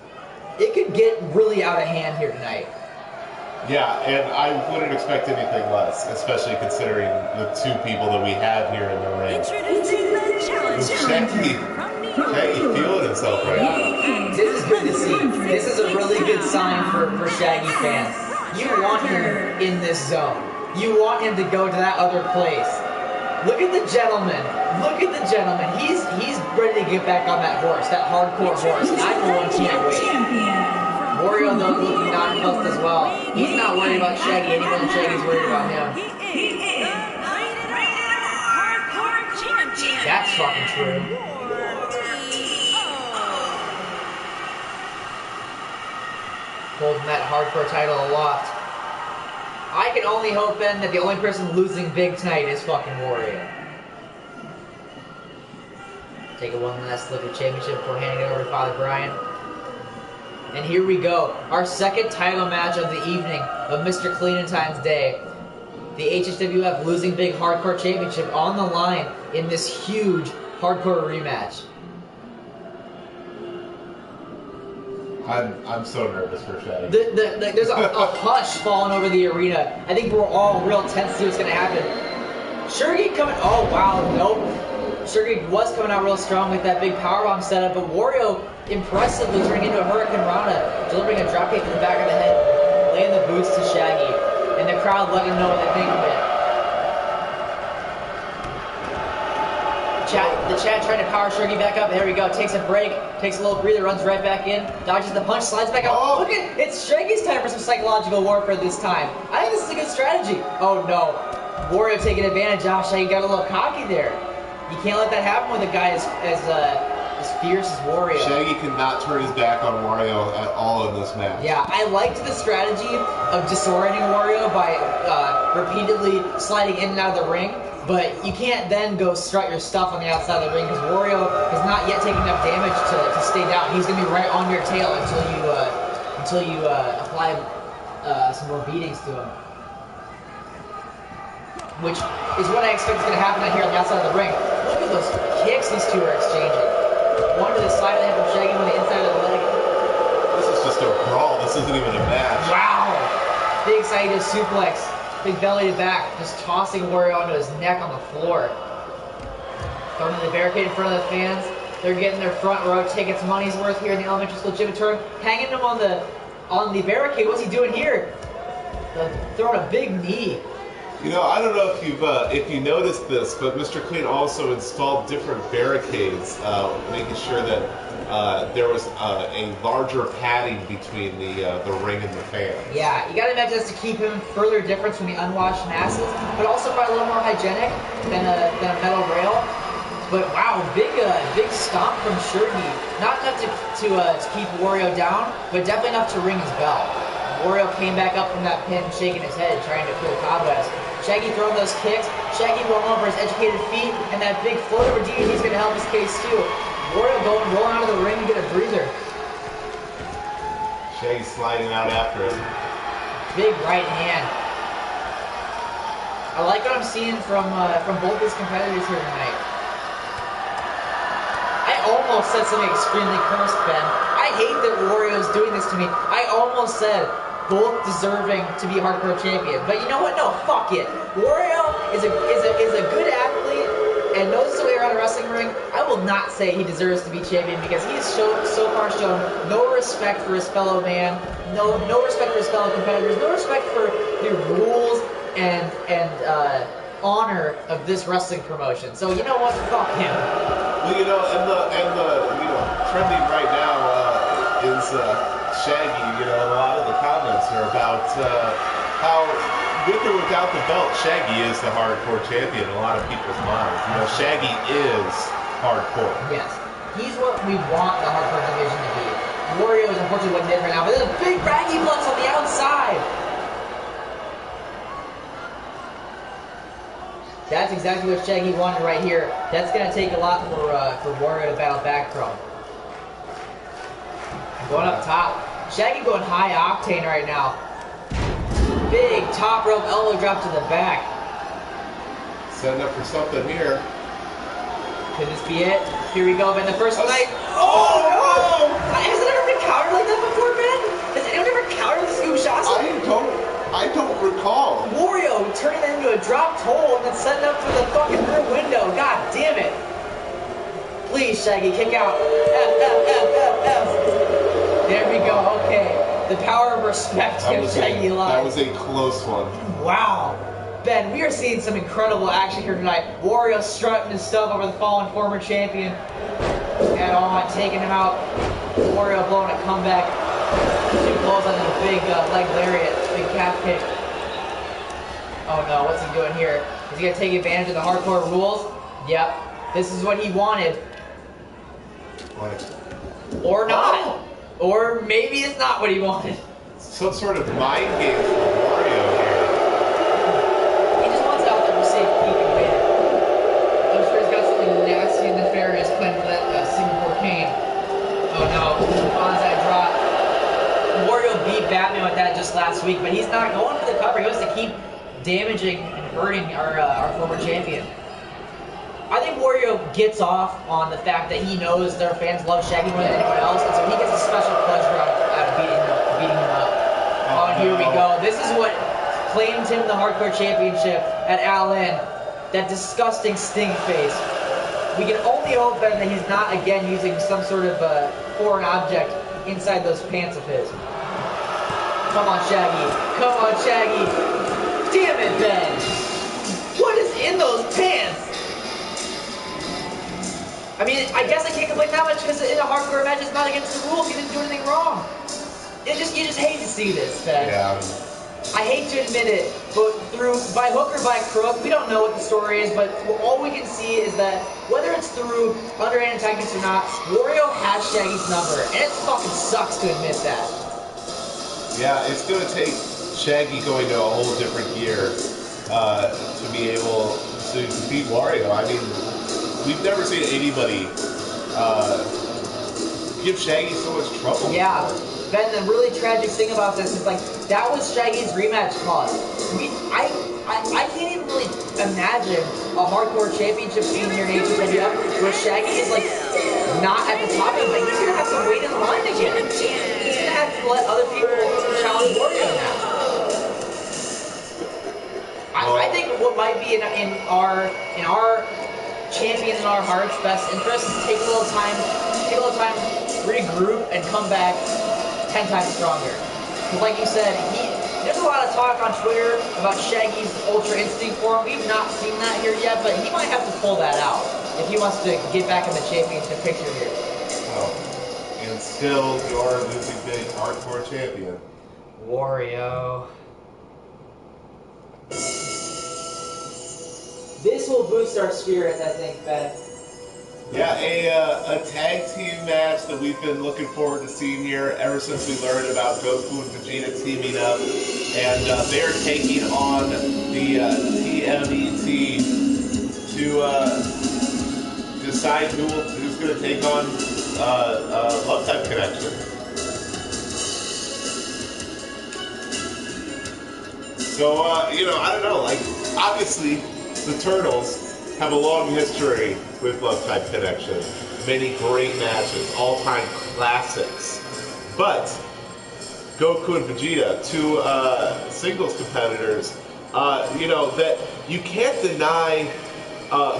It could get really out of hand here tonight. Yeah, and I wouldn't expect anything less, especially considering the two people that we have here in the ring. Introducing the challenger. Shaggy feeling himself right now. This is good to see. This is a really good sign for Shaggy fans. You want him in this zone. You want him to go to that other place. Look at the gentleman. Look at the gentleman. He's ready to get back on that horse, that hardcore horse. And I for one can't wait. Wario though looking nonplussed as well. He's not worried about Shaggy any more than Shaggy's worried about him. That's fucking true. Holding that hardcore title aloft. I can only hope then that the only person losing big tonight is fucking Wario. Take a one last look at the championship before handing it over to Father Brian. And here we go, our second title match of the evening of Mr. Cleanentine's day. The AHHW F Losing Big Hardcore Championship on the line in this huge hardcore rematch. I'm so nervous for Shaggy. There's a hush falling over the arena. I think we're all real tense to see what's going to happen. Shaggy coming... Oh, wow, nope. Shaggy was coming out real strong with that big powerbomb setup, but Wario impressively turning into a Hurricane Rana, delivering a dropkick to the back of the head, laying the boots to Shaggy, and the crowd letting him know what they think of it. The chat trying to power Shaggy back up. There we go. Takes a break, takes a little breather, runs right back in, dodges the punch, slides back out. Oh. Look at it's Shaggy's time for some psychological warfare this time. I think this is a good strategy. Oh no, Wario taking advantage. Shaggy got a little cocky there. You can't let that happen with a guy as fierce as Wario. Shaggy cannot turn his back on Wario at all in this match. Yeah, I liked the strategy of disorienting Wario by repeatedly sliding in and out of the ring, but you can't then go strut your stuff on the outside of the ring because Wario has not yet taken enough damage to stay down. He's going to be right on your tail until you apply some more beatings to him. Which is what I expect is going to happen here on the outside of the ring. Look at those kicks these two are exchanging. One to the side of the head from Shaggy, one to the inside of the leg. This is just a brawl. This isn't even a match. Wow! Big Saito suplex. Big belly to back. Just tossing Wario onto his neck on the floor. Throwing the barricade in front of the fans. They're getting their front row, taking its money's worth here in the elementary school gym tournament. Hanging him on the barricade. What's he doing here? Throwing a big knee. You know, I don't know if you noticed this, but Mr. Clean also installed different barricades, making sure that there was a larger padding between the ring and the fans. Yeah, you gotta imagine that's to keep him further different from the unwashed masses, but also probably a little more hygienic than a metal rail. But wow, big stomp from Shaggy. Not enough to keep Wario down, but definitely enough to ring his bell. Wario came back up from that pin, shaking his head, trying to pull cobwebs. Shaggy throwing those kicks. Shaggy rolling over his educated feet, and that big float over DDT is going to help his case too. Wario rolling out of the ring to get a breather. Shaggy sliding out after him. Big right hand. I like what I'm seeing from both these competitors here tonight. I almost said something extremely cursed, Ben. I hate that Wario's doing this to me. I almost said both deserving to be hardcore champion. But you know what? No, fuck it. Wario is a good athlete and knows his way around a wrestling ring. I will not say he deserves to be champion because he has so far shown no respect for his fellow man, no respect for his fellow competitors, no respect for the rules and honor of this wrestling promotion. So you know what? Fuck him. Well, you know, and the trending right now is Shaggy. You know, a lot of the comments are about how with or without the belt, Shaggy is the hardcore champion in a lot of people's minds. You know, Shaggy is hardcore. Yes, he's what we want the hardcore division to be. Wario is unfortunately what it is right now, but there's a big baggy butts on the outside. That's exactly what Shaggy wanted right here. That's going to take a lot for Wario to battle back from. Going up top. Shaggy going high octane right now. Big top rope elbow drop to the back. Setting up for something here. Could this be it? Here we go, Ben. The first night. Oh no! Has it ever been countered like that before, Ben? Has anyone ever countered the scoop shot? I don't recall. Wario turning that into a dropped hole and then setting up for the fucking rear window. God damn it. Please, Shaggy, kick out. F. There we go. Okay. The power of respect gives Shaggy life. That was a close one. Wow. Ben, we are seeing some incredible action here tonight. Wario strutting his stuff over the fallen former champion. Head on, taking him out. Wario blowing a comeback. Two blows on a big leg lariat, big calf kick. Oh no, what's he doing here? Is he going to take advantage of the hardcore rules? Yep. This is what he wanted. What? Or not. Or maybe it's not what he wanted. Some sort of mind game for Wario here. He just wants out there for safekeeping, man. I'm sure he's got something nasty and nefarious planned for that Singapore cane. Oh no, bonsai drop. Wario beat Batman with that just last week, but he's not going for the cover. He wants to keep damaging and hurting our former champion. I think Wario gets off on the fact that he knows their fans love Shaggy more than anyone else, and so he gets a special pleasure out of beating him up. Oh, and here we go. This is what claimed him the Hardcore Championship at Allen. That disgusting stink face. We can only hope then that he's not again using some sort of foreign object inside those pants of his. Come on, Shaggy. Come on, Shaggy. Damn it, Ben. What is in those pants? I mean, I guess I can't complain that much because in a hardcore match, it's not against the rules. He didn't do anything wrong. You just hate to see this, Ben. Yeah. I hate to admit it, but by hook or by crook, we don't know what the story is, but all we can see is that whether it's through underhand tactics or not, Wario has Shaggy's number, and it fucking sucks to admit that. Yeah, it's going to take Shaggy going to a whole different gear to be able to beat Wario. I mean, we've never seen anybody give Shaggy so much trouble. Yeah. Before. Ben, the really tragic thing about this is, like, that was Shaggy's rematch cause. I can't even really imagine a hardcore championship scene here in AHHW where Shaggy is, like, not at the top of it, but he's going to have to wait in line again. He's going to have to let other people challenge Wario now. I think what might be in our champion in our heart's best interest is take a little time, regroup, and come back 10 times stronger. Because like you said, there's a lot of talk on Twitter about Shaggy's Ultra Instinct form. We've not seen that here yet, but he might have to pull that out if he wants to get back in the championship picture here. Oh, and still your losing big hardcore champion. Wario. This will boost our spirits, I think, Ben. Yeah, a tag team match that we've been looking forward to seeing here ever since we learned about Goku and Vegeta teaming up. And they're taking on the TMET to decide who's going to take on Love Type Connection. So, I don't know, like, obviously, the Turtles have a long history with Love Type Connection. Many great matches, all-time classics. But Goku and Vegeta, two singles competitors, that you can't deny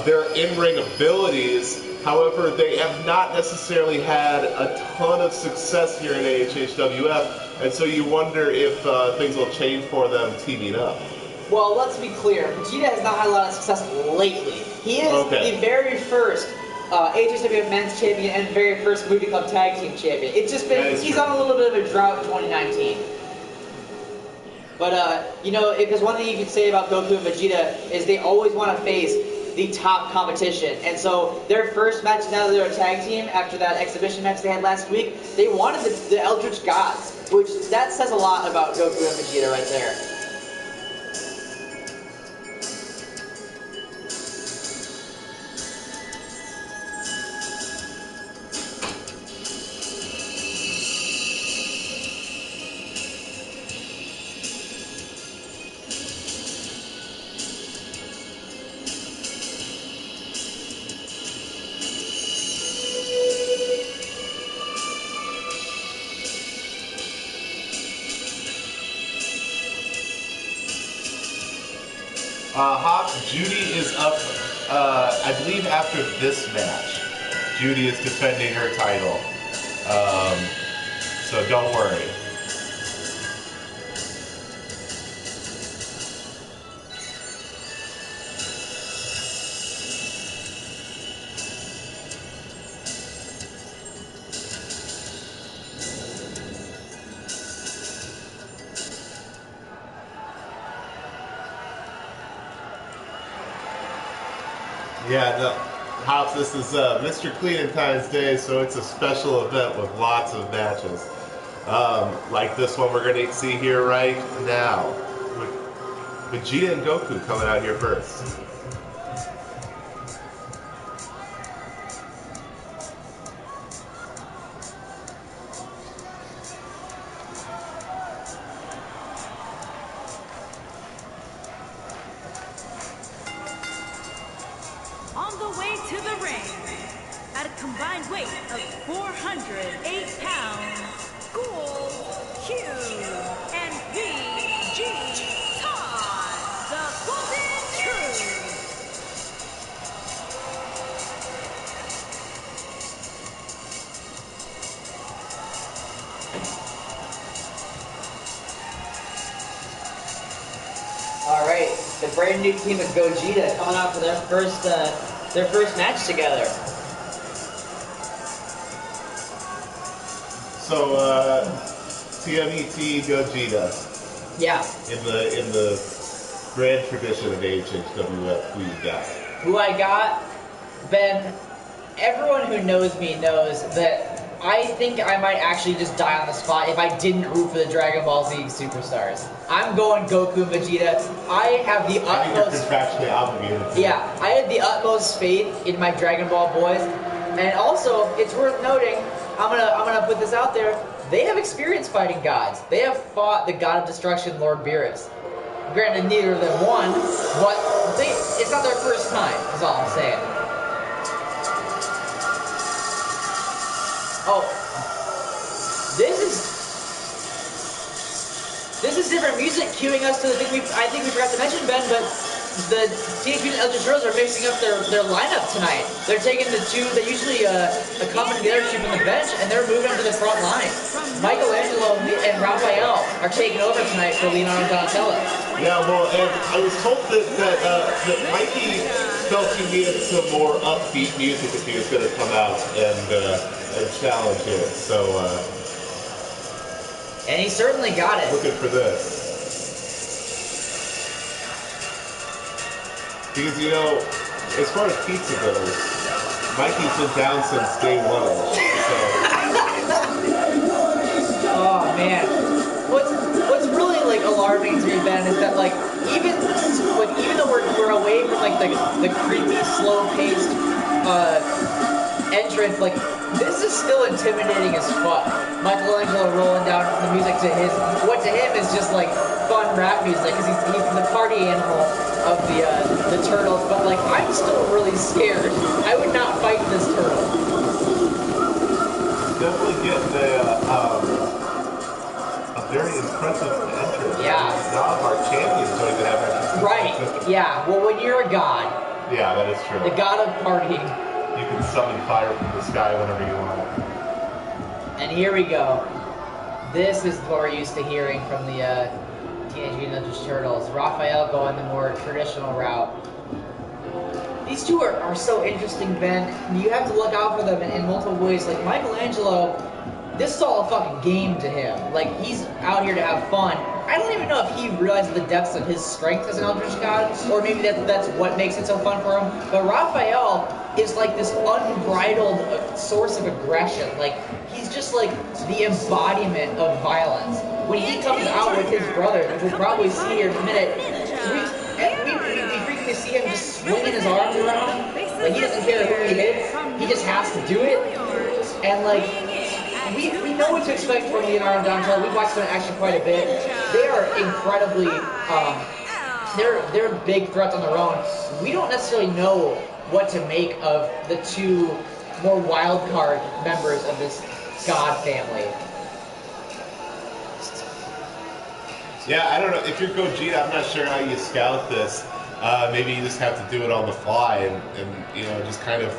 their in-ring abilities. However, they have not necessarily had a ton of success here in AHHWF, and so you wonder if things will change for them teaming up. Well, let's be clear. Vegeta has not had a lot of success lately. He is the very first AHHW Men's Champion and very first Movie Club Tag Team Champion. It's just been, he's on a little bit of a drought in 2019. But, because one thing you can say about Goku and Vegeta is they always want to face the top competition. And so their first match, now that they're a tag team, after that exhibition match they had last week, they wanted the Eldritch Gods, which that says a lot about Goku and Vegeta right there. Hops, Judy is up, I believe after this match. Judy is defending her title. So don't worry. Yeah, no, Hops, this is Mr. Cleanentine's Day, so it's a special event with lots of matches. Like this one we're going to see here right now. With Vegeta and Goku coming out here first. On the way to the ring, at a combined weight of 408 pounds, Ghoul, Q, and Vegeta, the Golden Truth. All right, the brand new team of Gogeta coming out for their first match together. So TMET Gogeta. Yeah. In the grand tradition of AHHW F, who you got? Who I got? Ben, everyone who knows me knows that I think I might actually just die on the spot if I didn't root for the Dragon Ball Z superstars. I'm going Goku and Vegeta. I have the utmost... You're contractually obligated to. Yeah, I had the utmost faith in my Dragon Ball boys. And also, it's worth noting, I'm gonna put this out there, they have experience fighting gods. They have fought the God of Destruction, Lord Beerus. Granted, neither of them won, but it's not their first time, is all I'm saying. Oh, this is different music cueing us to the thing I think we forgot to mention, Ben, but the Teenage Mutant Eldritch Girls are mixing up their lineup tonight. They're taking the two that usually accompany the other two from the bench, and they're moving them to the front line. Michaelangelo and Raphael are taking over tonight for Leonardo and Donatello. Yeah, well, and I was told that Mikey felt he needed some more upbeat music if he was going to come out and challenge it. So, and he certainly got it. Looking for this. Because, you know, as far as pizza goes, Mikey's been down since day one. So. Oh, man. What's really, like, alarming to me, Ben, is that, like, even though we're away from, like, the creepy, slow-paced entrance, like, this is still intimidating as fuck. Michaelangelo rolling down the music to what to him is just, like, fun rap music, because he's the party animal of the turtles, but, like, I'm still really scared. I would not fight this turtle. Definitely get a very impressive entrance. Yeah. None of our champions don't even have entrances. Right. Yeah. Well, when you're a god. Yeah, that is true. The god of partying. You can summon fire from the sky whenever you want. And here we go. This is what we're used to hearing from the Teenage Mutant Ninja Turtles. Raphael going the more traditional route. These two are so interesting, Ben. You have to look out for them in multiple ways. Like, Michaelangelo, this is all a fucking game to him. Like, he's out here to have fun. I don't even know if he realizes the depths of his strength as an Eldritch God, or maybe that's what makes it so fun for him. But Raphael is like this unbridled source of aggression. Like, he's just like the embodiment of violence. When he comes out with his brother, which we'll probably see here in a minute, we frequently see him just swinging his arms around. Like, he doesn't care who he hits, he just has to do it. And like, we know what to expect from Leonardo and Donatello. We've watched them in action quite a bit. They are incredibly, they're big threats on their own. We don't necessarily know what to make of the two more wild card members of this god family. Yeah, I don't know. If you're Gogeta, I'm not sure how you scout this. maybe you just have to do it on the fly and you know, just kind of.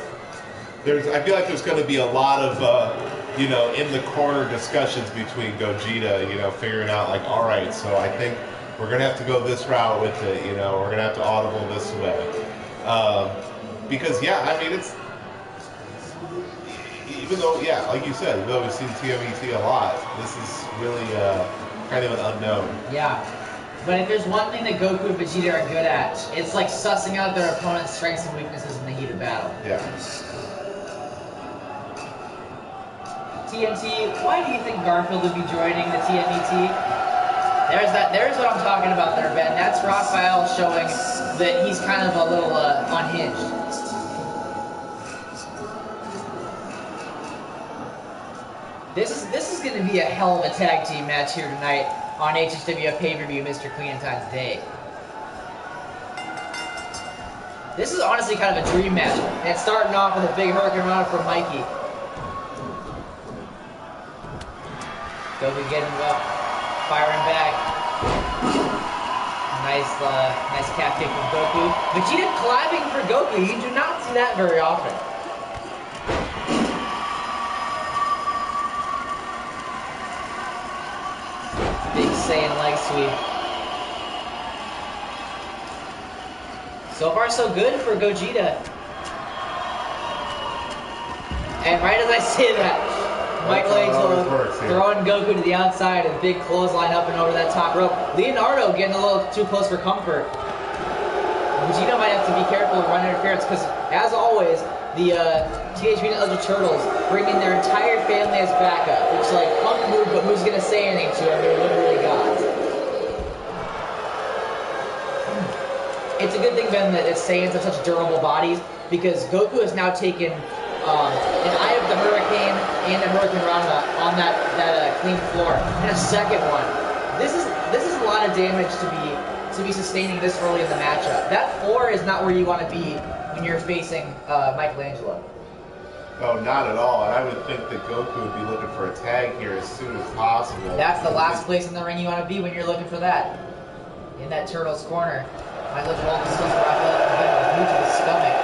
I feel like there's going to be a lot of, you know, in the corner discussions between Gogeta, you know, figuring out like, all right, so I think we're going to have to go this route with it, you know, we're going to have to audible this way. Because, yeah, I mean, it's, even though, yeah, like you said, even though we've seen TMET a lot, this is really kind of an unknown. Yeah. But if there's one thing that Goku and Vegeta are good at, it's like sussing out their opponent's strengths and weaknesses in the heat of battle. Yeah. TNT, why do you think Garfield would be joining the TMET? There's what I'm talking about there, Ben. That's Raphael showing that he's kind of a little unhinged. This is going to be a hell of a tag team match here tonight on AHHW F Pay-Per-View Mr. Cleanentine's Day. This is honestly kind of a dream match. And it's starting off with a big hurricane run from Mikey. Goku getting up, firing back. Nice calf kick from Goku. Vegeta collabing for Goku. You do not see that very often. Big Saiyan leg sweep. So far, so good for Gogeta. And right as I say that, Michaelangelo throwing Goku to the outside and big clothesline up and over that top rope. Leonardo getting a little too close for comfort. Vegeta might have to be careful of running interference because, as always, the Teenage Mutant Ninja Turtles bring in their entire family as backup. It's like punk move, but who's gonna say anything to them? They're literally gods. It's a good thing, Ben, that it's Saiyans have such durable bodies because Goku has now taken an Eye of the Hurricane and a Hurricane Rana on that clean floor, and a second one. This is a lot of damage to be sustaining this early in the matchup. That floor is not where you want to be when you're facing Michaelangelo. Oh, not at all. And I would think that Goku would be looking for a tag here as soon as possible. That's the last place in the ring you want to be when you're looking for that. In that Turtle's corner. Michaelangelo discussed Raphael to the stomach.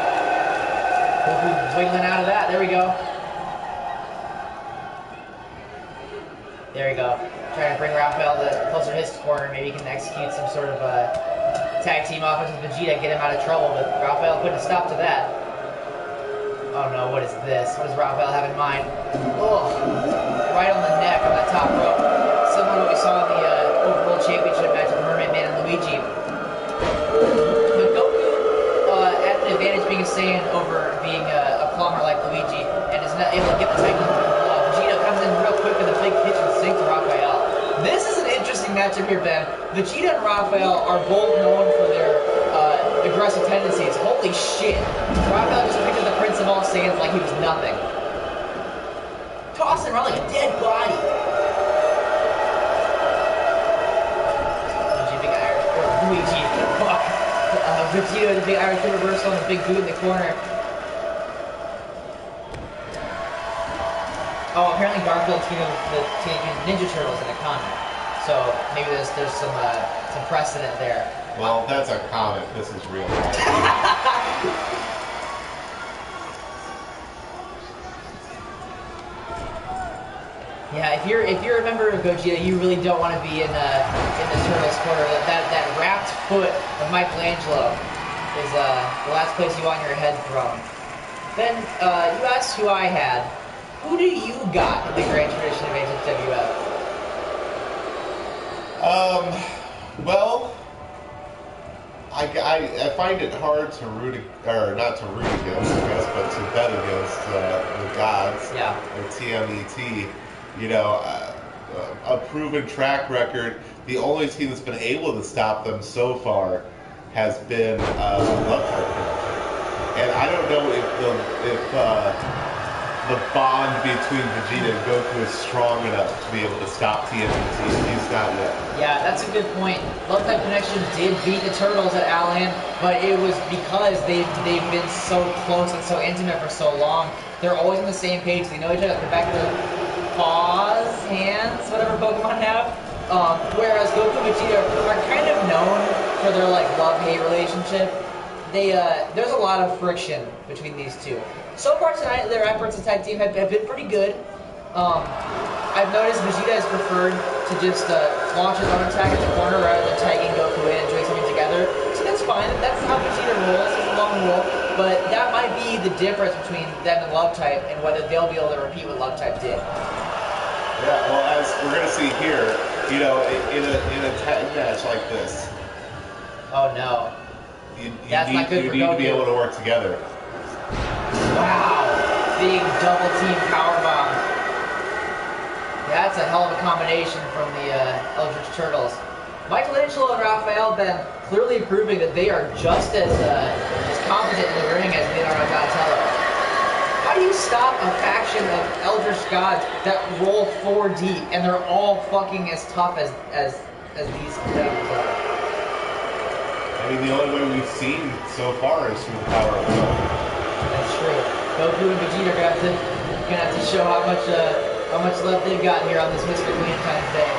Goku wiggling out of that. There we go. There we go. Trying to bring Raphael closer to his corner. Maybe he can execute some sort of tag team offense with Vegeta, get him out of trouble. But Raphael putting a stop to that. Oh no, what is this? What does Raphael have in mind? Oh, right on the neck on that top rope. Similar to what we saw in the Overruled Championship match with Mermaid and Luigi. But Goku had an advantage being a Saiyan over being a plumber like Luigi, and is not able to get the technique. Vegeta comes in real quick with a big kitchen sink to Raphael. This is an interesting matchup here, Ben. Vegeta and Raphael are both known for their aggressive tendencies. Holy shit. Raphael just picked up the Prince of all Saiyans like he was nothing. Tossing around like a dead body. Luigi, fuck. Vegeta with a big Irish reversal and a big boot in the corner. Oh, apparently Garfield's team of the Ninja Turtles in a comic. So maybe there's some precedent there. Well, that's a comic. This is real life. Yeah, if you're a member of Gogeta, you really don't want to be in the Turtles corner. That wrapped foot of Michaelangelo is the last place you want your head thrown. Then you asked who I had. Who do you got in the great tradition of AHWF? Well, I find it hard to root, or not to root against, I guess, but to bet against the gods, yeah, the TMET. You know, a proven track record. The only team that's been able to stop them so far has been Love Card Connection. And I don't know if the bond between Vegeta and Goku is strong enough to be able to stop TMET. He's not yet. Yeah, that's a good point. Love Type Connection did beat the Turtles at Allen, but it was because they've been so close and so intimate for so long. They're always on the same page. They know each other at the back of the paws, hands, whatever Pokemon have. Whereas Goku and Vegeta are kind of known for their like love-hate relationship. There's a lot of friction between these two. So far tonight, their efforts as a tag team have been pretty good. I've noticed Vegeta has preferred to just launch his own attack at the corner rather than tagging Goku in and doing something together. So that's fine. That's how Vegeta rolls. It's a long roll. But that might be the difference between them and Love Type and whether they'll be able to repeat what Love Type did. Yeah, well, as we're going to see here, you know, in a tag match like this. Oh no. You That's need, not good you for need to be Goku. able to work together. Wow. Big double team powerbomb. That's a hell of a combination from the Eldritch Turtles. Michaelangelo and Raphael have been clearly proving that they are just as competent in the ring as Leonardo and Donatello. How do you stop a faction of Eldritch gods that roll 4 deep and they're all fucking as tough as these competitors are? I mean, the only way we've seen so far is through the power of will. That's true. Goku and Vegeta are gonna have to show how much love they've got here on this Mr. Cleanentine day.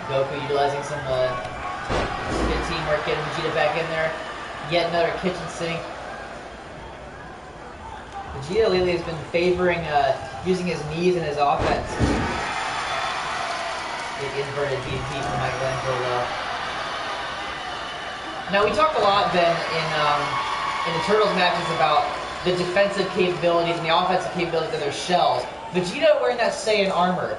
Goku utilizing some good teamwork, getting Vegeta back in there. Yet another kitchen sink. Vegeta lately has been favoring using his knees in his offense. Big inverted DDT from Michaelangelo. Now we talked a lot then in the Turtles matches about the defensive capabilities and the offensive capabilities of their shells. Vegeta wearing that Saiyan armor.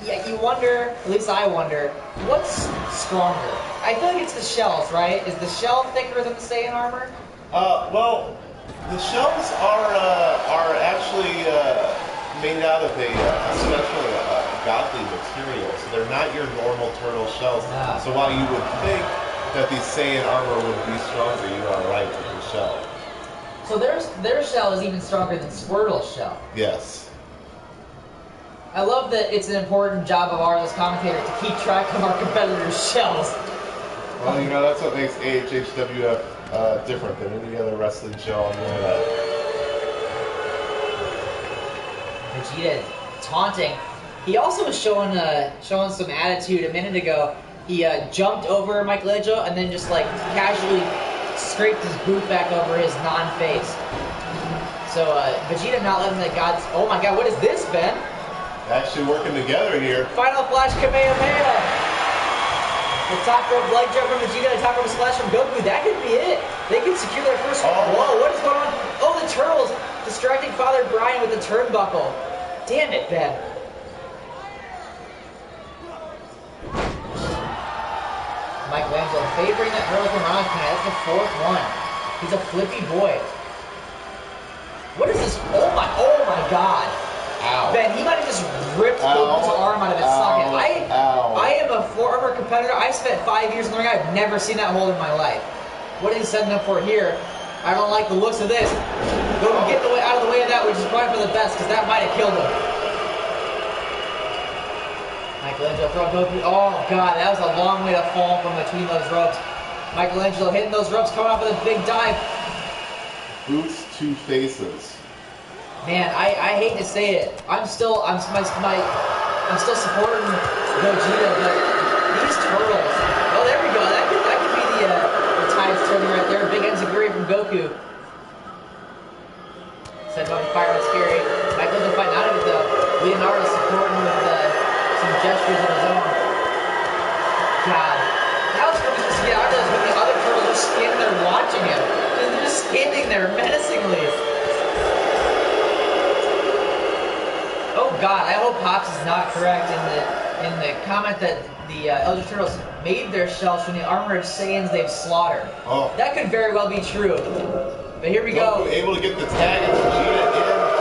Yeah, you wonder, at least I wonder, what's stronger? I feel like it's the shells, right? Is the shell thicker than the Saiyan armor? Well, the shells are actually made out of a special godly material, so they're not your normal turtle shells. Ah. So while you would think that the Saiyan armor would be stronger, you are right with the shell. So their shell is even stronger than Squirtle's shell. Yes. I love that it's an important job of ours as commentators to keep track of our competitors' shells. Well, you know, that's what makes AHHW F different than any other wrestling show on the internet. Vegeta taunting. He also was showing some attitude a minute ago. He jumped over Michaelangelo and then just like casually scraped his boot back over his non-face. So Vegeta not letting the gods. Oh my God, what is this, Ben? Actually working together here. Final Flash Kamehameha. The top rope leg jump from Vegeta, the top rope splash from Goku. That could be it. They could secure their first. Whoa, what is going on? Oh, the Turtles distracting Father Brian with the turnbuckle. Damn it, Ben. Michaelangelo favoring that Hurricane Rana tonight. That's the 4th one. He's a flippy boy. What is this? Oh my God. Ow. Ben, he might have just ripped Goku's arm out of its socket. I am a former competitor. I spent 5 years in the ring. I've never seen that hold in my life. What is he setting up for here? I don't like the looks of this. Goku get out of the way of that, which is probably for the best, because that might have killed him. Michaelangelo throwing Goku. Oh God, that was a long way to fall from between those ropes. Michaelangelo hitting those ropes, coming off with a big dive. Boots to faces. Man, I hate to say it. I'm still supporting Gogeta, but these turtles. Oh, there we go. That could be the tides turning right there. Big enziguri from Goku. Said about fire and scary. Michaelangelo fighting out of it though. Leonardo supporting with some gestures of his own. God, that was really just to get out of this when the other turtles are standing there watching him. They're just standing there menacingly. Oh God, I hope Pops is not correct in the comment that the Eldritch Turtles made their shells from the armor of Saiyans they've slaughtered. Oh. That could very well be true. But here we go. Able to get the tag and Vegeta in,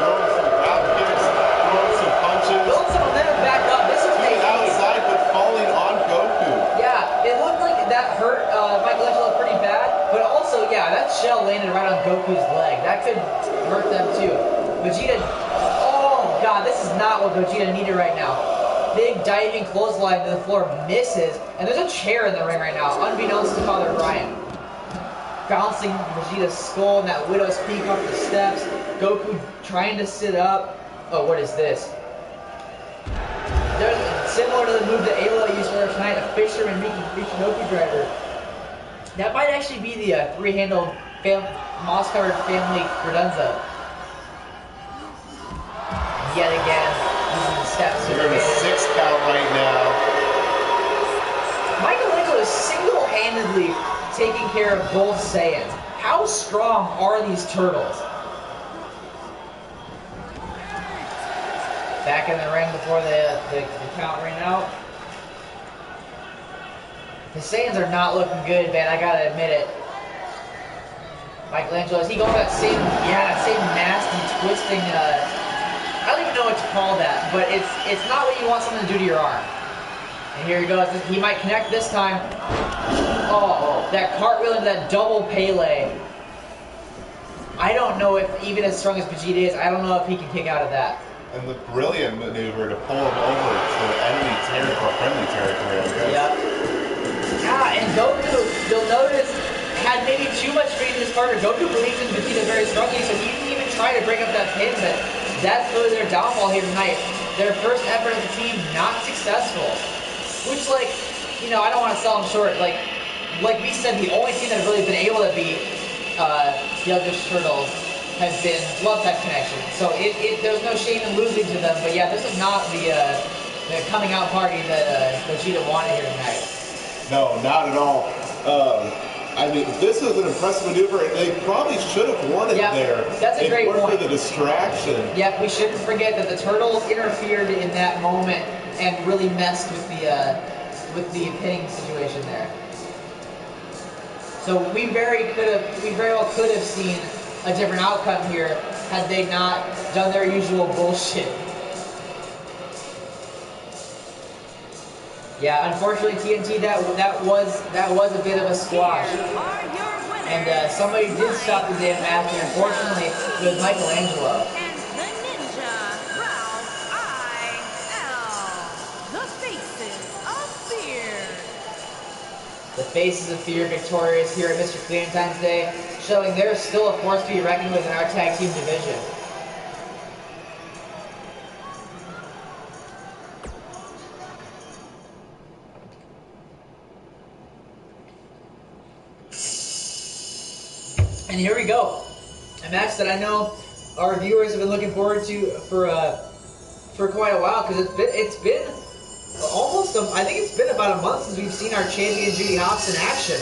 throwing some drop kicks, throwing some punches. Build some momentum back up. This is He's outside but falling on Goku. Yeah, it looked like that hurt Michaelangelo pretty bad, but also, yeah, that shell landed right on Goku's leg. That could hurt them too. Vegeta. God, this is not what Gogeta needed right now. Big diving clothesline to the floor, misses, and there's a chair in the ring right now, unbeknownst to Father Brian. Bouncing Vegeta's skull and that Widow's Peak off the steps. Goku trying to sit up. Oh, what is this? similar to the move that Aloy used earlier tonight, a Fisherman Mickey Michinoku driver. That might actually be the three-handled moss-covered family credenza. Yet again, using the steps. We're in a 6 count right now. Michaelangelo is single-handedly taking care of both Saiyans. How strong are these turtles? Back in the ring before the count ran out. The Saiyans are not looking good, man. I gotta admit it. Michaelangelo, is he going that same nasty, twisting, I don't even know what to call that, but it's not what you want someone to do to your arm. And here he goes. He might connect this time. Oh, that cartwheel into that double Pele. I don't know if, even as strong as Vegeta is, I don't know if he can kick out of that. And the brilliant maneuver to pull him over to enemy territory, friendly territory, I guess. Yep. Yeah, and Goku, you'll notice, had maybe too much faith in his partner. Goku believes in Vegeta very strongly, so he didn't even try to break up that pin, but that's really their downfall here tonight. Their first effort as a team, not successful. Which, like, you know, I don't want to sell them short. Like we said, the only team that have really been able to beat the Eldritch Turtles has been Love Type Connection. So there's no shame in losing to them. But yeah, this is not the coming out party that Gogeta wanted here tonight. No, not at all. I mean, this is an impressive maneuver, and they probably should have won it there. That's a great point. For the distraction. Yep, we shouldn't forget that the Turtles interfered in that moment and really messed with the pinning situation there. So we very well could have seen a different outcome here had they not done their usual bullshit. Yeah, unfortunately, TNT, that was a bit of a squash. And somebody did stop the damn match, and unfortunately, it was Michaelangelo. And the ninja, Raphael, the Faces of Fear. The Faces of Fear victorious here at Mr. Cleanentine's Day, showing there's still a force to be reckoned with in our tag team division. And here we go, a match that I know our viewers have been looking forward to for quite a while, because it's been almost I think it's been about a month since we've seen our champion Judy Hopps in action.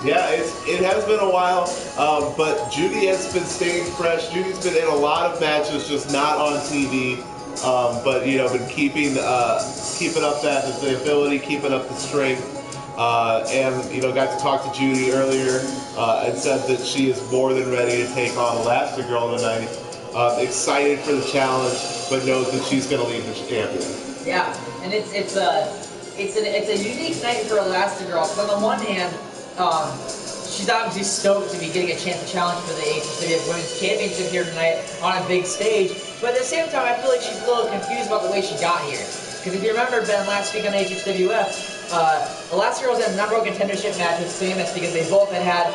Yeah, it has been a while, but Judy has been staying fresh. Judy's been in a lot of matches, just not on TV, but you know, been keeping up the ability, keeping up the strength. And you know, got to talk to Judy earlier and said that she is more than ready to take on Elastigirl tonight. Excited for the challenge, but knows that she's going to lead the champion. Yeah, and it's a unique night for Elastigirl. Because on the one hand, she's obviously stoked to be getting a chance to challenge for the AHHW Women's Championship here tonight on a big stage. But at the same time, I feel like she's a little confused about the way she got here. Because if you remember, Ben, last week on AHHW F, Elastigirl was in a number one contendership match with Samus because they both had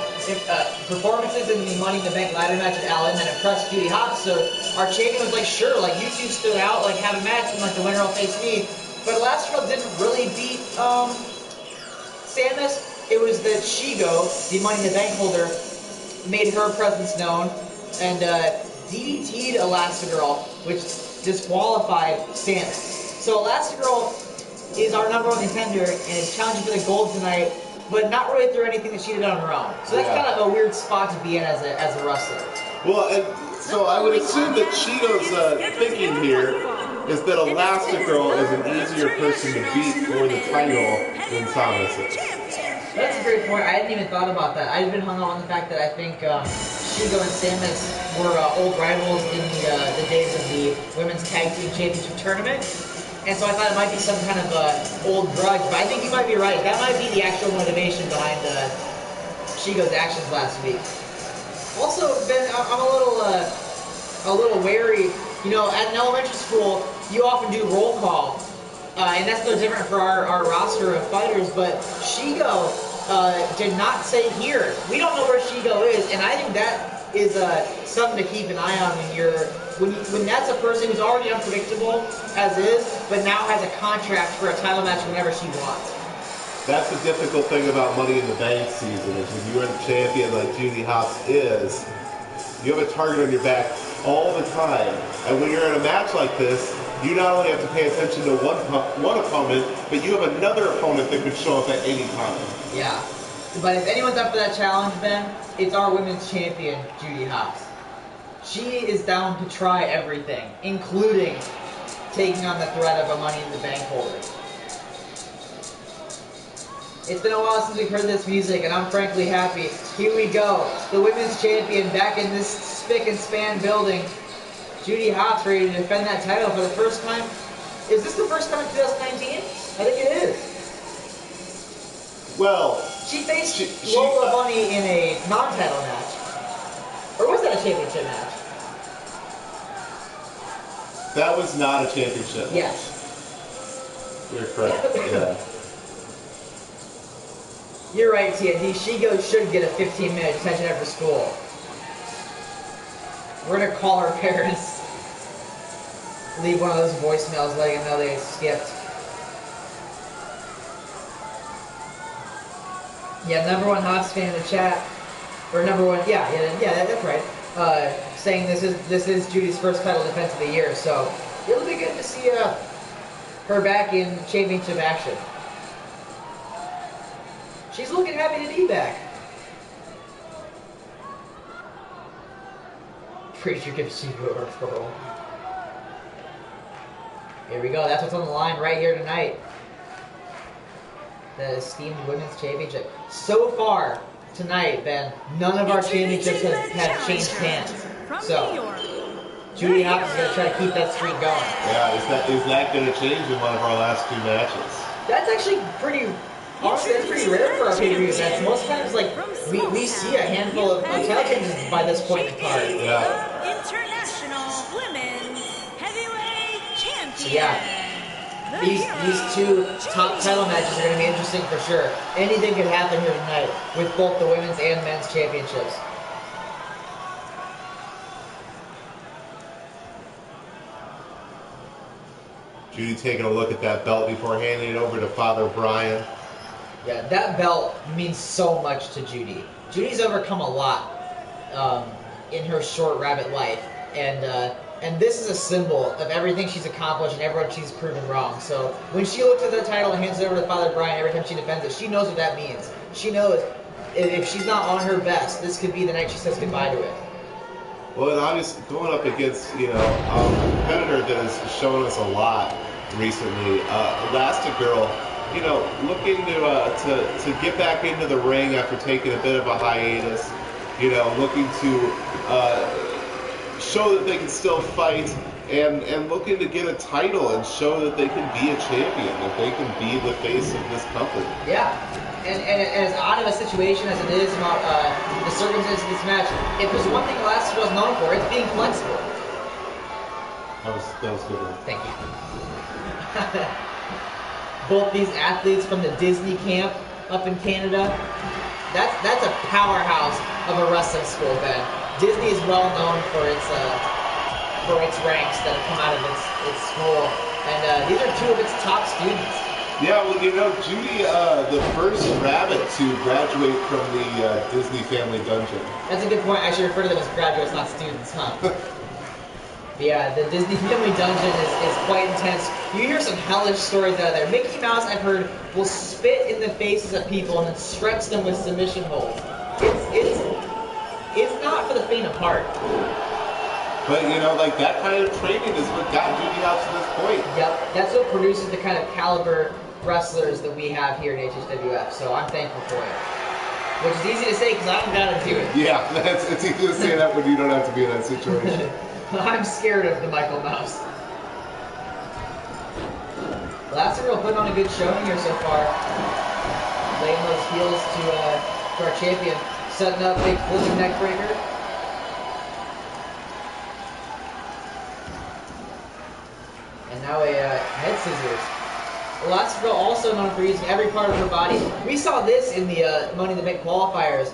performances in the Money in the Bank ladder match at Allen that impressed Judy Hopps. So our champion was like, sure, like you two stood out, like have a match, and like the winner will face me. But Elastigirl didn't really beat Samus. It was that Shigo, the Money in the Bank holder, made her presence known and DDT'd Elastigirl, which disqualified Samus. So Elastigirl is our number one contender and is challenging for the gold tonight, but not really through anything that she did on her own. So that's kind of a weird spot to be in as a wrestler. Well, and so I would assume that Shigo's thinking here is that Elastigirl is an easier person to beat for the title than Samus is. That's a great point. I hadn't even thought about that. I've been hung on the fact that I think Shigo and Samus were old rivals in the days of the Women's Tag Team Championship Tournament. And so I thought it might be some kind of old grudge, but I think you might be right. That might be the actual motivation behind Shigo's actions last week. Also, Ben, I'm a little wary. You know, at an elementary school, you often do roll call, and that's no different for our roster of fighters. But Shigo did not say here. We don't know where Shigo is, and I think that is something to keep an eye on when that's a person who's already unpredictable as is, but now has a contract for a title match whenever she wants. That's the difficult thing about Money in the Bank season is when you're the champion like Judy Hopps is, you have a target on your back all the time. And when you're in a match like this, you not only have to pay attention to one opponent, but you have another opponent that could show up at any time. Yeah. But if anyone's up for that challenge, Ben, it's our women's champion, Judy Hopps. She is down to try everything, including taking on the threat of a Money in the Bank holder. It's been a while since we've heard this music, and I'm frankly happy. Here we go. The women's champion back in this spick and span building. Judy Hopps ready to defend that title for the first time. Is this the first time in 2019? I think it is. Well, she faced Lola Bunny in a non-title match. Or was that a championship match? That was not a championship match. Yes. You're correct. Yeah. You're right, TNT. Should get a 15-minute detention after school. We're gonna call her parents. Leave one of those voicemails letting them know they skipped. Yeah, #1 Hopps fan in the chat, or #1, yeah, that's right. Saying this is Judy's first title defense of the year, so it'll be good to see her back in championship action. She's looking happy to be back. Pretty sure gives you a referral. Here we go. That's what's on the line right here tonight. The esteemed women's championship. So far tonight, Ben, none of our championships have changed hands. So Judy Hopps is going to try to keep that streak going. Yeah, is that going to change in one of our last two matches? That's actually pretty. Honestly, that's pretty rare for our pay-per-view events. Most times, like, we see a handful of title changes by this point in the card. Yeah. International Women's Heavyweight Champion. So yeah, these two top title matches are going to be interesting for sure. Anything could happen here tonight with both the women's and men's championships. Judy taking a look at that belt before handing it over to Father Brian. Yeah, that belt means so much to Judy. Judy's overcome a lot in her short rabbit life, and this is a symbol of everything she's accomplished and everyone she's proven wrong. So when she looks at the title and hands it over to Father Brian every time she defends it, she knows what that means. She knows if she's not on her best, this could be the night she says goodbye to it. Well, and obviously going up against, a competitor that has shown us a lot recently, Elastigirl, looking to get back into the ring after taking a bit of a hiatus, looking to show that they can still fight and looking to get a title and show that they can be a champion, that they can be the face of this company. Yeah. And as odd of a situation as it is about the circumstances of this match, if there's one thing Elastigirl is known for, it's being flexible. That was good one. Thank you. Both these athletes from the Disney camp up in Canada, that's a powerhouse of a wrestling school, Ben. Disney is well known for its ranks that have come out of its school, and these are two of its top students. Yeah, well, Judy, the first rabbit to graduate from the Disney Family Dungeon. That's a good point. I should refer to them as graduates, not students, huh? Yeah, the Disney Family Dungeon is quite intense. You hear some hellish stories out of there. Mickey Mouse, I've heard, will spit in the faces of people and then stretch them with submission holds. It's not for the faint of heart. But, that kind of training is what got Judy Hopps to this point. Yep, that's what produces the kind of caliber wrestlers that we have here in AHHWF, so I'm thankful for it. Which is easy to say because I don't got to do it. Yeah, it's easy to say that when you don't have to be in that situation. I'm scared of the Michael Mouse. Elastigirl putting on a good showing here so far. Laying those heels to our champion. Setting up big flipping neck breaker. And now a head scissors. Elastigirl also known for using every part of her body. We saw this in the Money in the Bank qualifiers.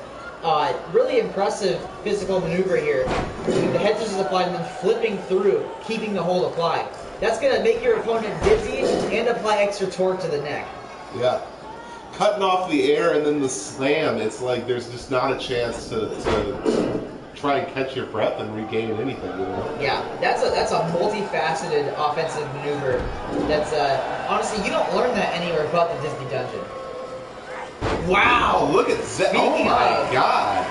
Really impressive physical maneuver here. The head scissors applied and then flipping through, keeping the hold applied. That's going to make your opponent dizzy and apply extra torque to the neck. Yeah. Cutting off the air and then the slam, it's like there's just not a chance to try and catch your breath and regain anything, you know? Yeah, that's a multifaceted offensive maneuver. That's honestly, you don't learn that anywhere but the Disney Dungeon. Wow! Oh, look at that! Oh my God!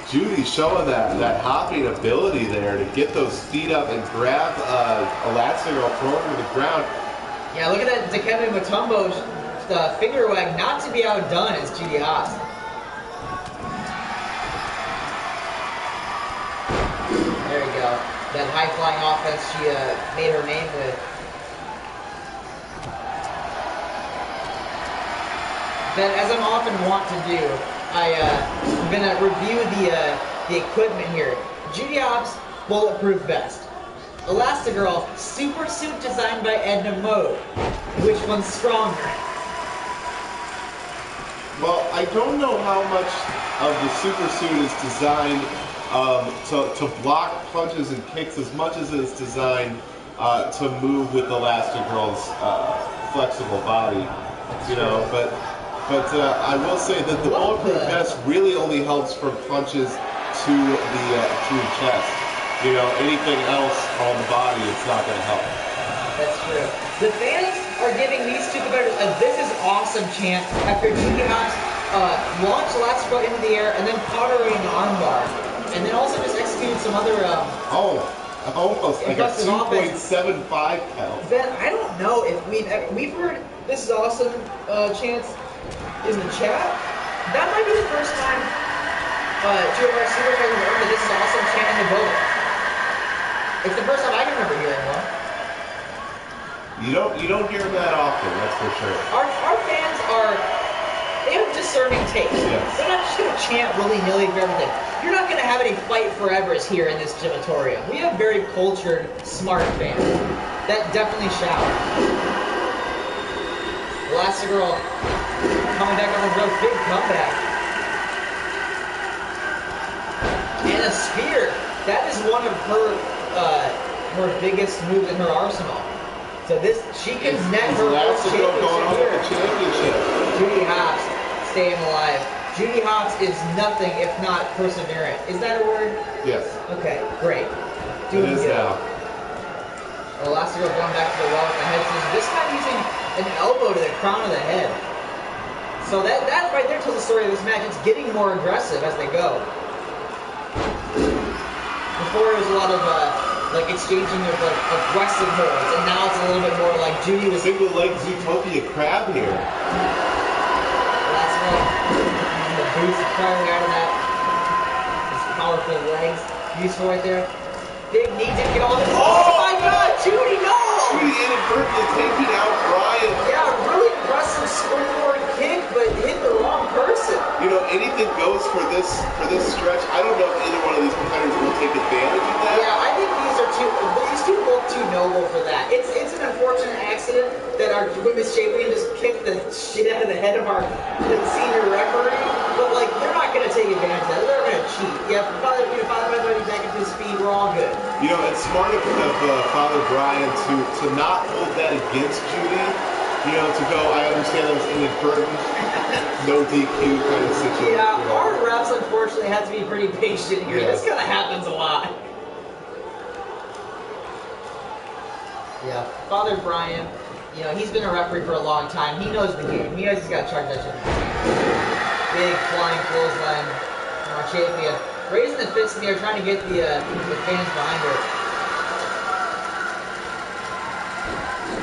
Judy showing that hopping ability there to get those feet up and grab Elastigirl, throw her to the ground. Yeah, look at that Dikembe Mutombo finger wag, not to be outdone as Judy Hops. There we go. That high-flying offense she made her name with. Then, as I'm often want to do, I'm going to review the equipment here. Judy Hops, bulletproof vest. Elastigirl, super suit designed by Edna Mode. Which one's stronger? Well, I don't know how much of the super suit is designed to block punches and kicks as much as it is designed to move with Elastigirl's flexible body, you know. But I will say that the bulletproof vest really only helps from punches to the chest. You know, anything else on the body, it's not going to help. That's true. The fans are giving these two competitors a "This is awesome" chant after Judy Hops launched Elastigirl into the air and then caught her in an armbar. And then also just executed some other almost like a 2.75 count. Ben, I don't know if we've heard "This is awesome" chants in the chat. That might be the first time two of our superstars have earned the "This is awesome" chant in the building. It's the first time I can remember hearing one. You don't hear that often, that's for sure. Our fans they have discerning taste. Yes. They're not just going to chant willy-nilly for everything. You're not going to have any fight forevers here in this gymatorium. We have very cultured, smart fans that definitely shout. Elastigirl coming back on a real big comeback. And a spear. That is one of her biggest moves in her arsenal. So she can net her Elastigirl going on with the championship. Judy Hops staying alive. Judy Hops is nothing if not perseverant. Is that a word? Yes. Okay, great. It is now. Elastigirl going back to the well with the head scissors. This time using an elbow to the crown of the head. So that right there tells the story of this match. It's getting more aggressive as they go. Before it was a lot of like exchanging of like aggressive holds, and now it's a little bit more like Judy was single leg Zootopia crab here. Elastigirl using the boost firing out of that. His powerful legs, useful right there. Big knee didn't get all this. Oh my God, Judy, no! Judy inadvertently taking out Brian. Yeah, really impressive springboard kick, but hit the wrong person. You know, anything goes for this stretch. I don't know if either one of these competitors will take advantage of that. Yeah, I think these two are both too noble for that. It's an unfortunate accident that our women's champion just kicked the shit out of the head of our senior referee. But like, they're not gonna take advantage of that. They're gonna cheat. Yeah, Father back into his speed. We're all good. You know, it's smart of Father Brian to not hold that against Judy. You know, to go, I understand that was inadvertent, no DQ kind of situation. Yeah, our refs unfortunately have to be pretty patient here. Yeah. This kind of happens a lot. Yeah, Father Brian, you know, he's been a referee for a long time. He knows the game. He knows he's got to charge that shit. Big flying clothesline from our champion. Raising the fist in the air, trying to get the fans behind her.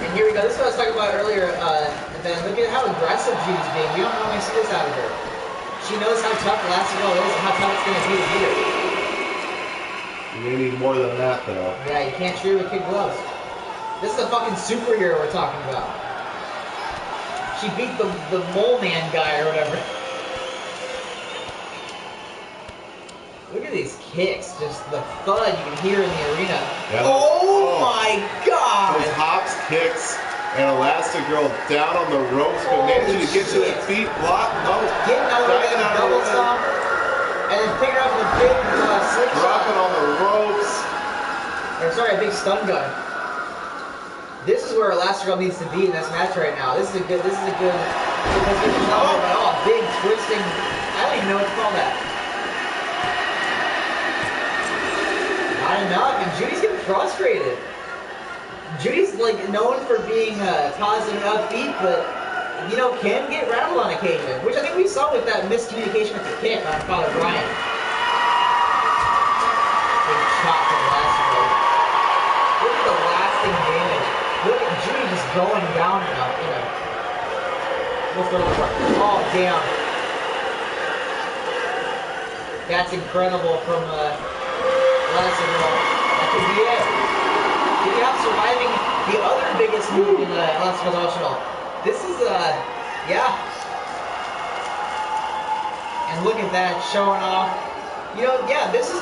And here we go. This is what I was talking about earlier, Ben. Look at how aggressive Judy's being. We don't normally see this out of her. She knows how tough Elastigirl is and how tough it's going to be to beat her. You're going to need more than that, though. Yeah, you can't shoot with kid gloves. This is a fucking superhero we're talking about. She beat the mole man guy or whatever. Look at these kicks. Just the thud you can hear in the arena. Yeah. Oh my God! Those hops, kicks, And Elastigirl down on the ropes, but managing to get to their feet, block, no. Getting out of the double stomp, and then picking up the big slingshot. Dropping on the ropes. Or sorry, a big stun gun. This is where Elastigirl needs to be in this match right now. This is a good position. Oh, big twisting. I don't even know what to call that. Not enough, and Judy's getting frustrated. Judy's like known for being positive and upbeat, but you know, can get rattled on occasion, which I think we saw with that miscommunication with the kick on Father Brian. Big chop from Elastigirl. Look at the lasting damage. Look at Judy just going down now, you know. Let's go to the front. Oh, damn. That's incredible from Elastigirl. That could be it. Judy Hopps surviving the other biggest move in Elastigirl's arsenal. This is, yeah. And look at that, showing off. You know, yeah, it's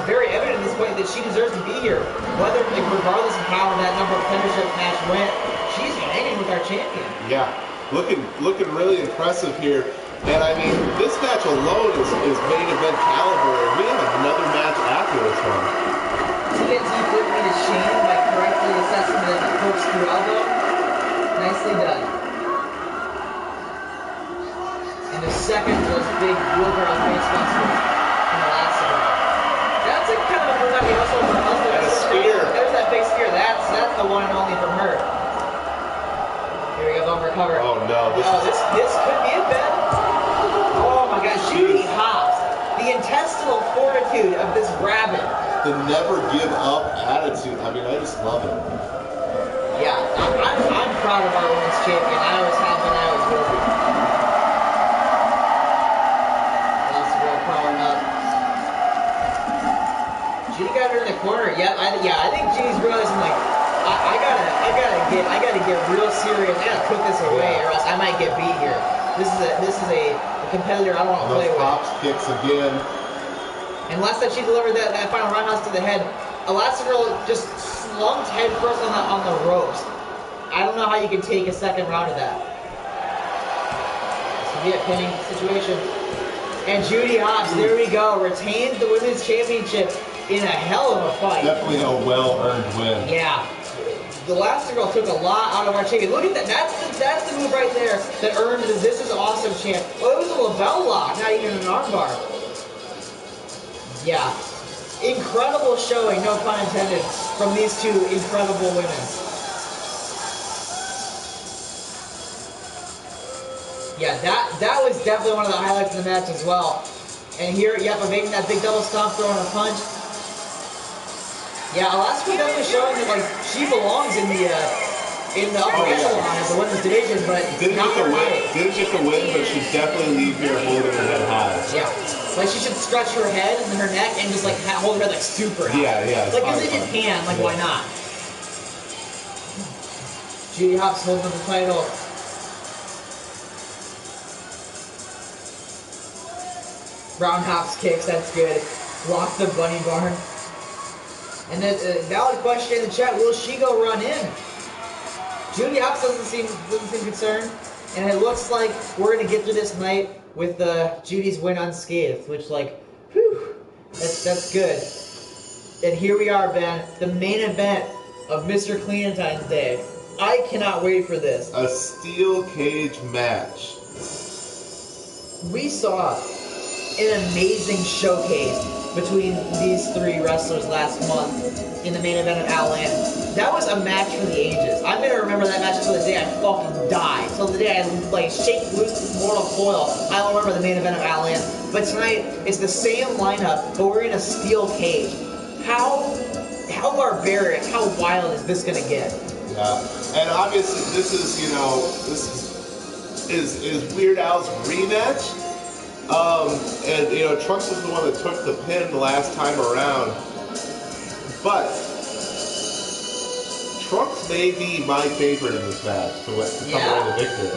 very evident at this point that she deserves to be here. Whether, like, regardless of how that number of Thundership match went, she's hanging with our champion. Yeah, looking really impressive here. And I mean, this match alone is main event caliber, and we have another match after this one. TNT put me to shame by correctly assessing the corkscrew elbow. Nicely done. And the second was big wheelbarrow face buster from Elastigirl. That's a kind of a Kentucky hustle for hustle. And a spear. There's that big spear. That's the one and only from her. Here we go, don't recover. Oh no. This could be a bet. Oh my God, Judy Hopps. The intestinal fortitude of this rabbit. The never give up attitude. I mean, I just love it. Yeah, I'm proud of our women's champion. I always have been, I always will be. Elastigirl powering up. Judy got her in the corner. Yeah, I think Judy's realizing like, I gotta get real serious. I gotta put this away, or else I might get beat here. This is a competitor I don't want to play with. Those Hopps kicks again. And last time she delivered that final roundhouse to the head, Elastigirl just slumped head first on the ropes. I don't know how you can take a second round of that. This could be a pinning situation. And Judy Hopps, there we go, retains the Women's Championship in a hell of a fight. Definitely a well-earned win. Yeah. The Elastigirl took a lot out of our champion. Look at that. That's the move right there that earned the This Is Awesome champ. Oh, it was a label lock, not even an armbar. Yeah. Incredible showing, no pun intended, from these two incredible women. Yeah, that was definitely one of the highlights of the match as well. And here, yep, evading that big double stomp, throwing a punch. Yeah, Elastigirl definitely showing that like she belongs in the upper echelon of the women's division, but didn't get the win, but she definitely leave here holding her head high. Yeah. Like she should stretch her head and her neck and just like hold her head like super high. Yeah. Like because it just can, like why not? Judy Hopps holding up the title. Roundhouse kicks, that's good. Block the bunny barn. And then valid question in the chat: will she go run in? Judy Hopps doesn't seem concerned, and it looks like we're gonna get through this night with Judy's win unscathed, which like, whew, that's good. And here we are, Ben, the main event of Mr. Cleanentine's Day. I cannot wait for this. A steel cage match. We saw an amazing showcase between these three wrestlers last month in the main event of Outland. That was a match for the ages. I'm gonna remember that match until the day I fucking die. Till the day I like shake loose this mortal coil. I'll remember the main event of Outland. But tonight it's the same lineup, but we're in a steel cage. How barbaric, how wild is this gonna get? Yeah, and obviously this is Weird Al's rematch. And you know, Trunks was the one that took the pin the last time around. But Trunks may be my favorite in this match to come away the victor.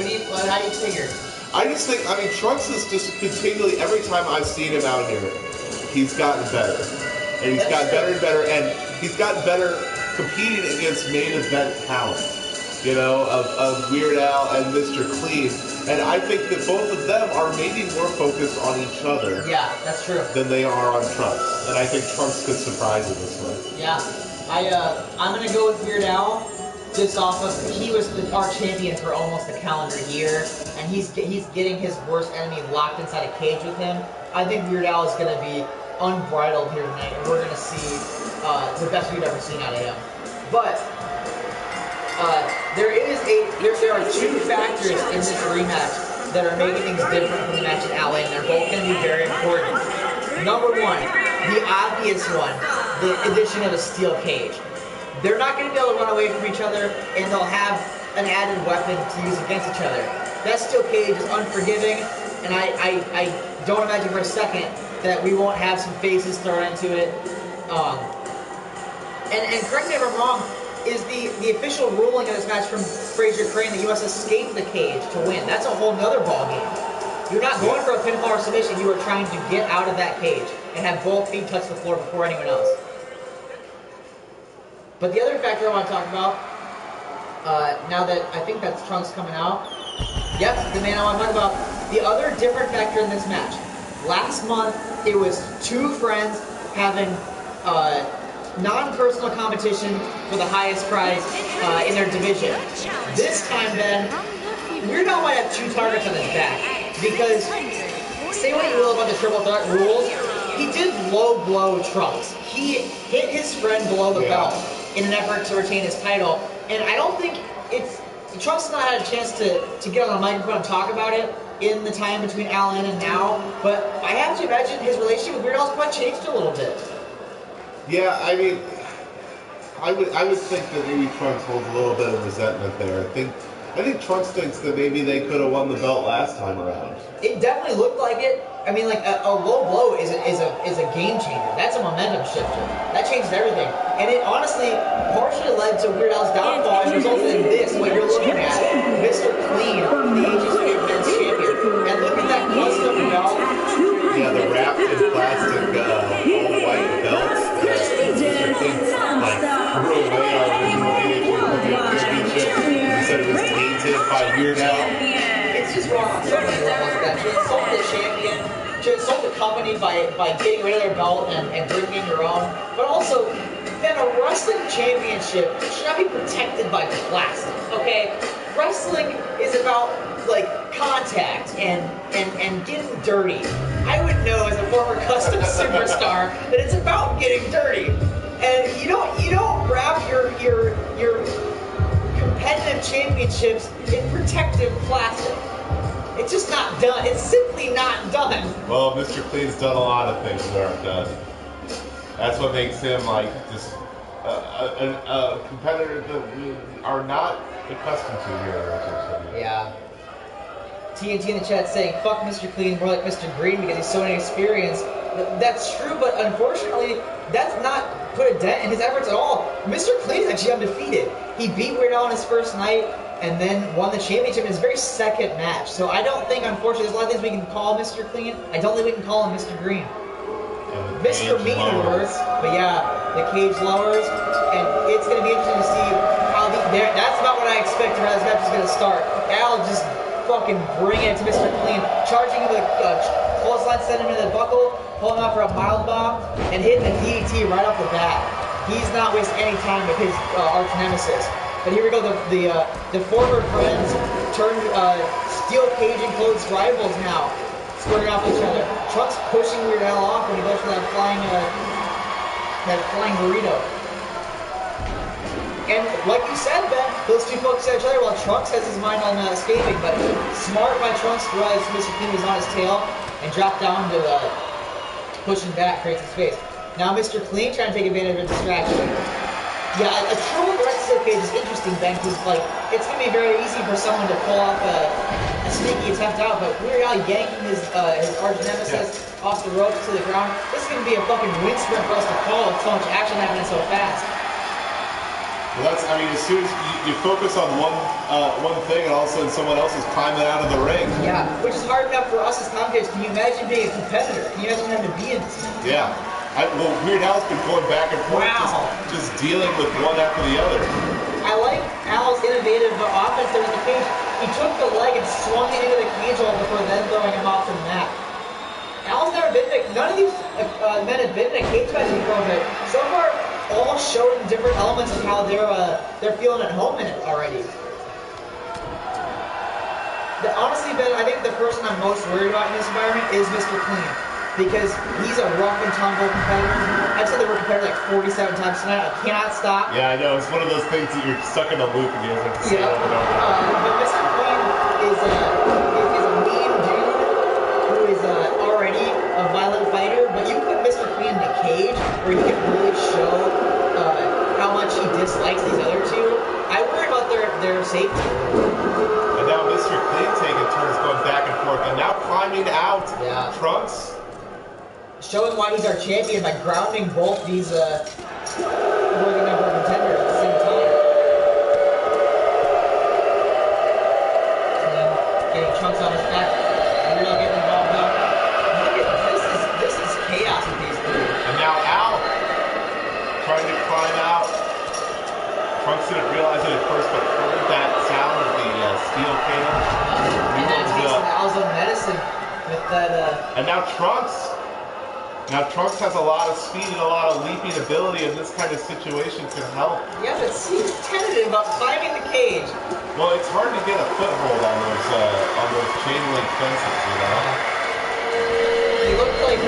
How do you figure? I just think, I mean, Trunks is just continually, every time I've seen him out here, he's gotten better. And he's gotten better and better, and he's gotten better competing against main event talent. you know, of Weird Al and Mr. Clean. And I think that both of them are maybe more focused on each other. Yeah, that's true. Than they are on Trunks. And I think Trunks could surprise in this one. Yeah. I'm gonna go with Weird Al, just off of he was our champion for almost a calendar year, and he's getting his worst enemy locked inside a cage with him. I think Weird Al is gonna be unbridled here tonight, and we're gonna see the best we've ever seen out of him. But there are two factors in this rematch that are making things different from the match in LA, and they're both gonna be very important. Number one, the obvious one, the addition of a steel cage. They're not going to be able to run away from each other, and they'll have an added weapon to use against each other. That steel cage is unforgiving, and I don't imagine for a second that we won't have some faces thrown into it. And correct me if I'm wrong, is the official ruling of this match from Fraser Crane that you must escape the cage to win. That's a whole nother ballgame. You're not going for a pinfall or submission, you are trying to get out of that cage and have both feet touch the floor before anyone else. But the other factor I want to talk about, now that I think that's Trunks coming out, yep, the man I want to talk about, the other different factor in this match. Last month, it was two friends having non-personal competition for the highest prize in their division. This time, then, Weird Al might have two targets on his back. Because, say what you will about the triple threat rules, he did low blow Trunks. He hit his friend below the belt in an effort to retain his title. And I don't think Trunks has not had a chance to get on the microphone and talk about it in the time between Al and now. But I have to imagine his relationship with Weird Al's quite changed a little bit. Yeah, I mean, I would think that maybe Trunks holds a little bit of resentment there. I think Trunks thinks that maybe they could have won the belt last time around. It definitely looked like it. I mean, like a low blow is a game changer. That's a momentum shifter. That changed everything, and it honestly partially led to Weird Al's downfall and resulted in this. What you're looking at, Mr. Clean, the AHHW Men's Champion, and look at that custom belt. Yeah, the wrapped in plastic all white belts that Mr. Clean threw away our original AHHW Championship. He said it was tainted by Weird Al. It's just wrong on so many levels. That to insult the champion, to insult the company by getting rid of their belt and bringing in your own, but also, then a wrestling championship should not be protected by plastic. Okay, wrestling is about like contact and getting dirty. I would know as a former custom superstar that it's about getting dirty, and you don't wrap your competitive championships in protective plastic. It's just not done. It's simply not done. Well, Mr. Clean's done a lot of things that aren't done. That's what makes him like just a competitor that we are not accustomed to here at AHHW. Yeah. TNT in the chat saying, fuck Mr. Clean, more like Mr. Green because he's so inexperienced. That's true, but unfortunately, that's not put a dent in his efforts at all. Mr. Clean is actually undefeated. He beat Weird Al on his first night and then won the championship in his very second match. So I don't think, unfortunately, there's a lot of things we can call Mr. Clean. I don't think we can call him Mr. Green. Mr. Mean works, but yeah, the cage lowers, and it's going to be interesting to see how that's about what I expect how this match is going to start. Al just fucking bring it to Mr. Clean, charging him with clothesline, sending him to the buckle, pulling off for a mild bomb, and hitting a DDT right off the bat. He's not wasting any time with his arch nemesis. But here we go, the former friends turned steel cage enclosed rivals now, squaring off each other. Trunks pushing Weird Al off when he goes for that flying burrito. And like you said, Ben, those two focus on each other while Trunks has his mind on escaping. But smart by Trunks to realize Mr. Clean was on his tail and drop down to pushing back, creates a space. Now Mr. Clean trying to take advantage of a distraction. Yeah, a triple threat steel cage is interesting, Ben, because like it's gonna be very easy for someone to pull off a sneaky attempt out, but Weird Al yanking his arch nemesis off the ropes to the ground. This is gonna be a fucking wind sprint for us to call with so much action happening so fast. Well, that's, I mean, as soon as you focus on one thing and all of a sudden someone else is climbing out of the ring. Yeah, which is hard enough for us as commentators. Can you imagine being a competitor? Can you imagine having to be in this? Yeah. Well, Weird Al's been going back and forth, just dealing with one after the other. I like Al's innovative offense there with the cage. He took the leg and swung it into the cage hole before then throwing him off the mat. Al's never been in none of these men have been in a cage match before, but so far all showing different elements of how they're feeling at home in it already. Honestly, Ben, I think the person I'm most worried about in this environment is Mr. Clean. Because he's a rough and tumble competitor. I've said the word competitor like 47 times tonight. I cannot stop. Yeah, I know. It's one of those things that you're stuck in a loop and you have to say it over and over. But Mr. Clean is a mean dude who is already a violent fighter. But you put Mr. Clean in a cage where he can really show how much he dislikes these other two. I worry about their safety. And now Mr. Clean taking turns going back and forth, and now climbing out. Yeah. Trunks. Showing why he's our champion by grounding both these worthy number of contenders at the same time. And then getting Trunks on his back. Real getting involved now. Look at this is chaos with these three. And now Al trying to climb out. Trunks didn't realize it at first, but heard that sound of the steel cage. And then takes some Al's own medicine with that. And now Trunks. Now Trunks has a lot of speed and a lot of leaping ability, and this kind of situation can help. Yeah, but seems tentative about climbing the cage. Well, it's hard to get a foothold on those chain link fences, you know. He looked like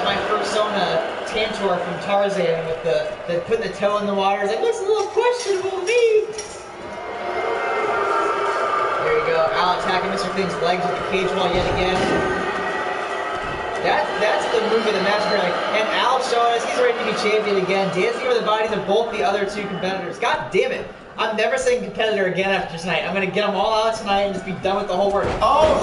my persona Tantor from Tarzan with the putting the toe in the water. It's like, looks a little questionable to me. There you go. Al attacking Mr. Clean's legs with the cage wall yet again. That's the move of the match, really. And Al showing us he's ready to be champion again, dancing over the bodies of both the other two competitors. God damn it. I'm never saying competitor again after tonight. I'm going to get them all out tonight and just be done with the whole work. Oh!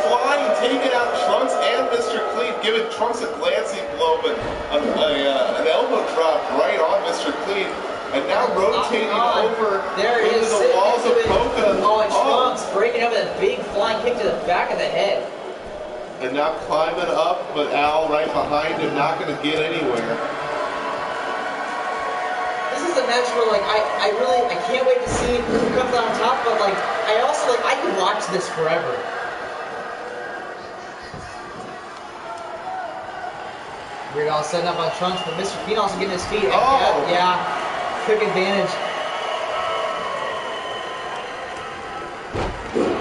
Flying, taking out Trunks and Mr. Clean, giving Trunks a glancing blow, but an elbow drop right on Mr. Clean. And now rotating over into the walls of Polka. Oh, and Trunks breaking up with a big flying kick to the back of the head. And now climbing up, but Al right behind him, not going to get anywhere. This is a match where, like, I can't wait to see who comes out on top, but, like, I could watch this forever. Weird Al setting up on Trunks, but Mr. Clean also getting his feet. Oh! Yeah, quick advantage.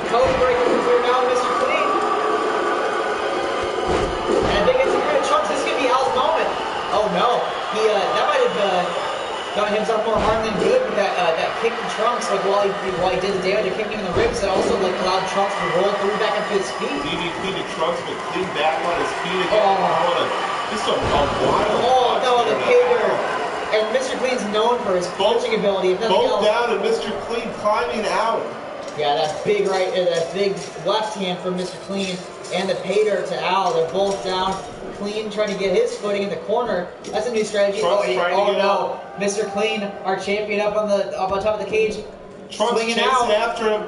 Code breaking through now, Mr. Clean. And I think it's a good Trunks. This could be Al's moment. Oh no, that might have done himself more harm than good with that kick to Trunks. Like while he did the damage of kicking him in the ribs, it also like allowed Trunks to roll through back into his feet. DDT to Trunks, but Clean back on his feet again. Just a wild. Oh no, the paper. And Mr. Clean's known for his punching ability. Both down, and Mr. Clean climbing out. Yeah, that big left hand from Mr. Clean and the pater to Al. They're both down. Clean trying to get his footing in the corner. That's a new strategy. Oh no, Mr. Clean, our champion, up on top of the cage. Trunks swinging chasing out. after him.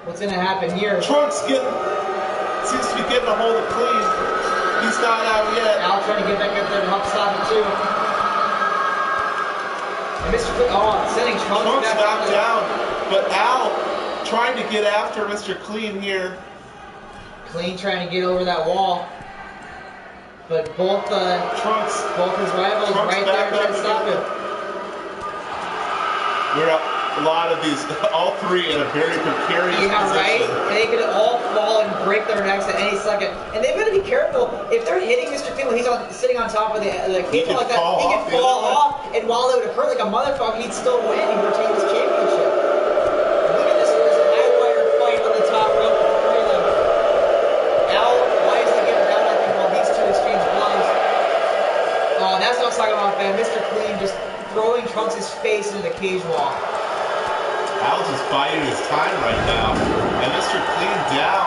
What's gonna happen here? Trunks seems to be getting a hold of Clean. He's not out yet. Al trying to get back up there to help stop it too. And Mr. Clean, sending Trunks back knocked down, but Al trying to get after Mr. Clean here. Clean trying to get over that wall, but both his rivals right there trying to stop him. We're up. A lot of these, all three in a very precarious position. Right? And they could all fall and break their necks at any second. And they've got to be careful. If they're hitting Mr. Clean when he's sitting on top of the cable like that, he could fall off. And while it would hurt like a motherfucker, he'd still win. He'd retain his championship. Look at this high wire fight on the top rope for three of them. Al wisely getting down, I think, while these two exchange blows. Oh, that's what I was talking about, man. Mr. Clean just throwing Trunks' face into the cage wall. Al's just biding his time right now. And Mr. Clean down.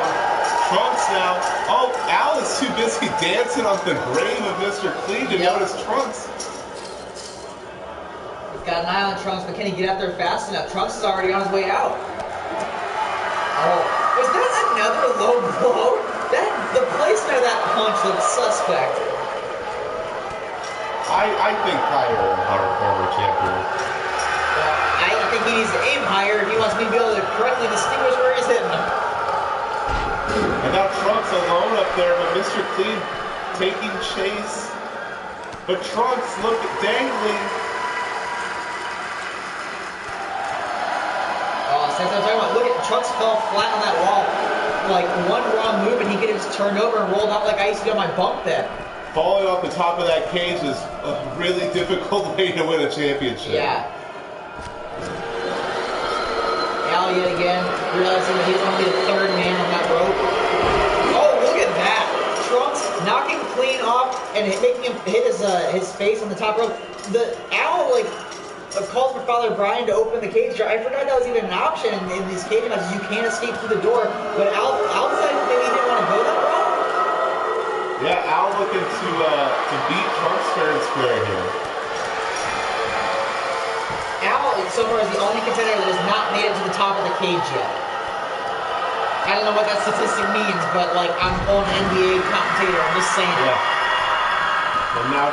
Trunks now. Oh, Al is too busy dancing on the grave of Mr. Clean to notice Trunks. He's got an eye on Trunks, but can he get up there fast enough? Trunks is already on his way out. Oh, was that another low blow? The placement of that punch looked suspect. I think higher our former champion. I think he needs to aim higher if he wants me to be able to correctly distinguish where he's hitting him. And now Trunks alone up there, but Mr. Clean taking chase. But Trunks look dangling. Oh, that's what I'm talking about. Look at Trunks fell flat on that wall. Like one wrong move and he could have just turned over and rolled out like I used to do on my bunk bed. Falling off the top of that cage is a really difficult way to win a championship. Yeah. Al yet again, realizing that he's only the third man on that rope. Oh, look at that! Trunks knocking Clean off and making him hit his face on the top rope. The Al calls for Father Brian to open the cage door. I forgot that was even an option in these cage matches. You can't escape through the door, but Al decided maybe he didn't want to go that route. Yeah, Al looking to beat Trunks fair and square here. Al, so far, is the only contender that has not made it to the top of the cage yet. I don't know what that statistic means, but like I'm on an NBA commentator. I'm just saying. Yeah. And now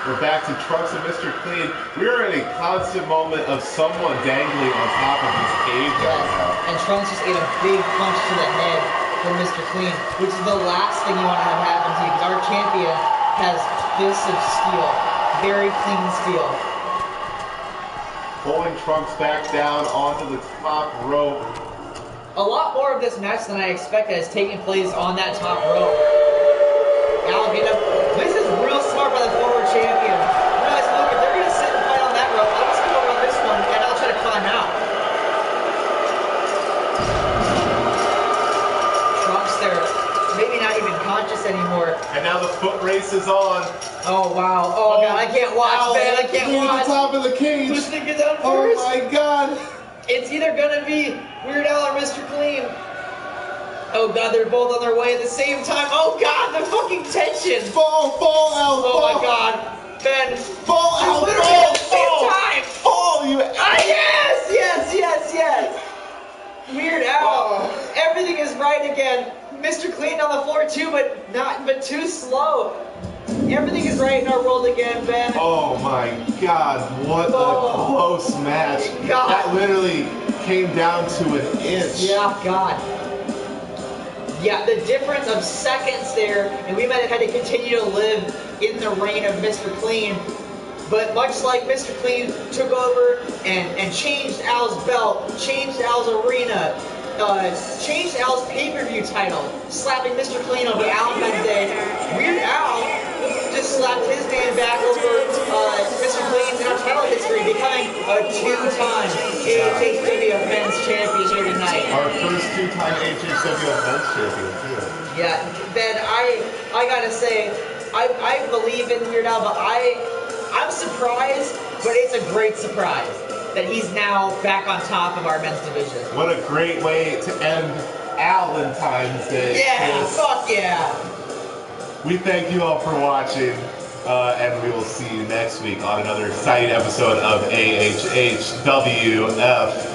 we're back to Trunks and Mr. Clean. We're in a constant moment of someone dangling on top of this cage right now. And Trunks just ate a big punch to the head from Mr. Clean, which is the last thing you want to have happen to you, because our champion has fists of steel, very clean steel. Pulling Trunks back down onto the top rope. A lot more of this match than I expected is taking place on that top rope. Al getting up. This is real smart by the former champion. Realize, look, if they're going to sit and fight on that rope, I'll just go over on this one and I'll try to climb out. Trunks there, maybe not even conscious anymore. And now the foot race is on. Oh wow! Oh god! I can't watch, man! I can't watch. At the top of the cage. Who's gonna get down Oh first? my god! It's either gonna be Weird Al or Mr. Clean. Oh god! They're both on their way at the same time. Oh god! The fucking tension. Fall, Al! Oh fall. my god! Ben! Fall, Al! Literally at the same time. Fall! You! Yes! Weird Al. Oh. Everything is right again. Mr. Clean on the floor too, but too slow. Everything is right in our world again, Ben. Oh my god, what a close match. God. That literally came down to an inch. Yeah, God. Yeah, the difference of seconds there, and we might have had to continue to live in the reign of Mr. Clean. But much like Mr. Clean took over and changed Al's belt, changed Al's arena, changed Al's pay-per-view title, slapping Mr. Clean over Al Day, Weird Al just slapped his name back over Mr. Clean's title history, becoming a two-time AHHW Men's Champion here tonight. Our first two-time AHHW Men's Champion, too. Yeah, Ben, I gotta say, I believe in Weird Al, but I'm surprised, but it's a great surprise that he's now back on top of our men's division. What a great way to end Valentine's Day. Yeah, Yes. fuck yeah. We thank you all for watching, and we will see you next week on another exciting episode of AHHW F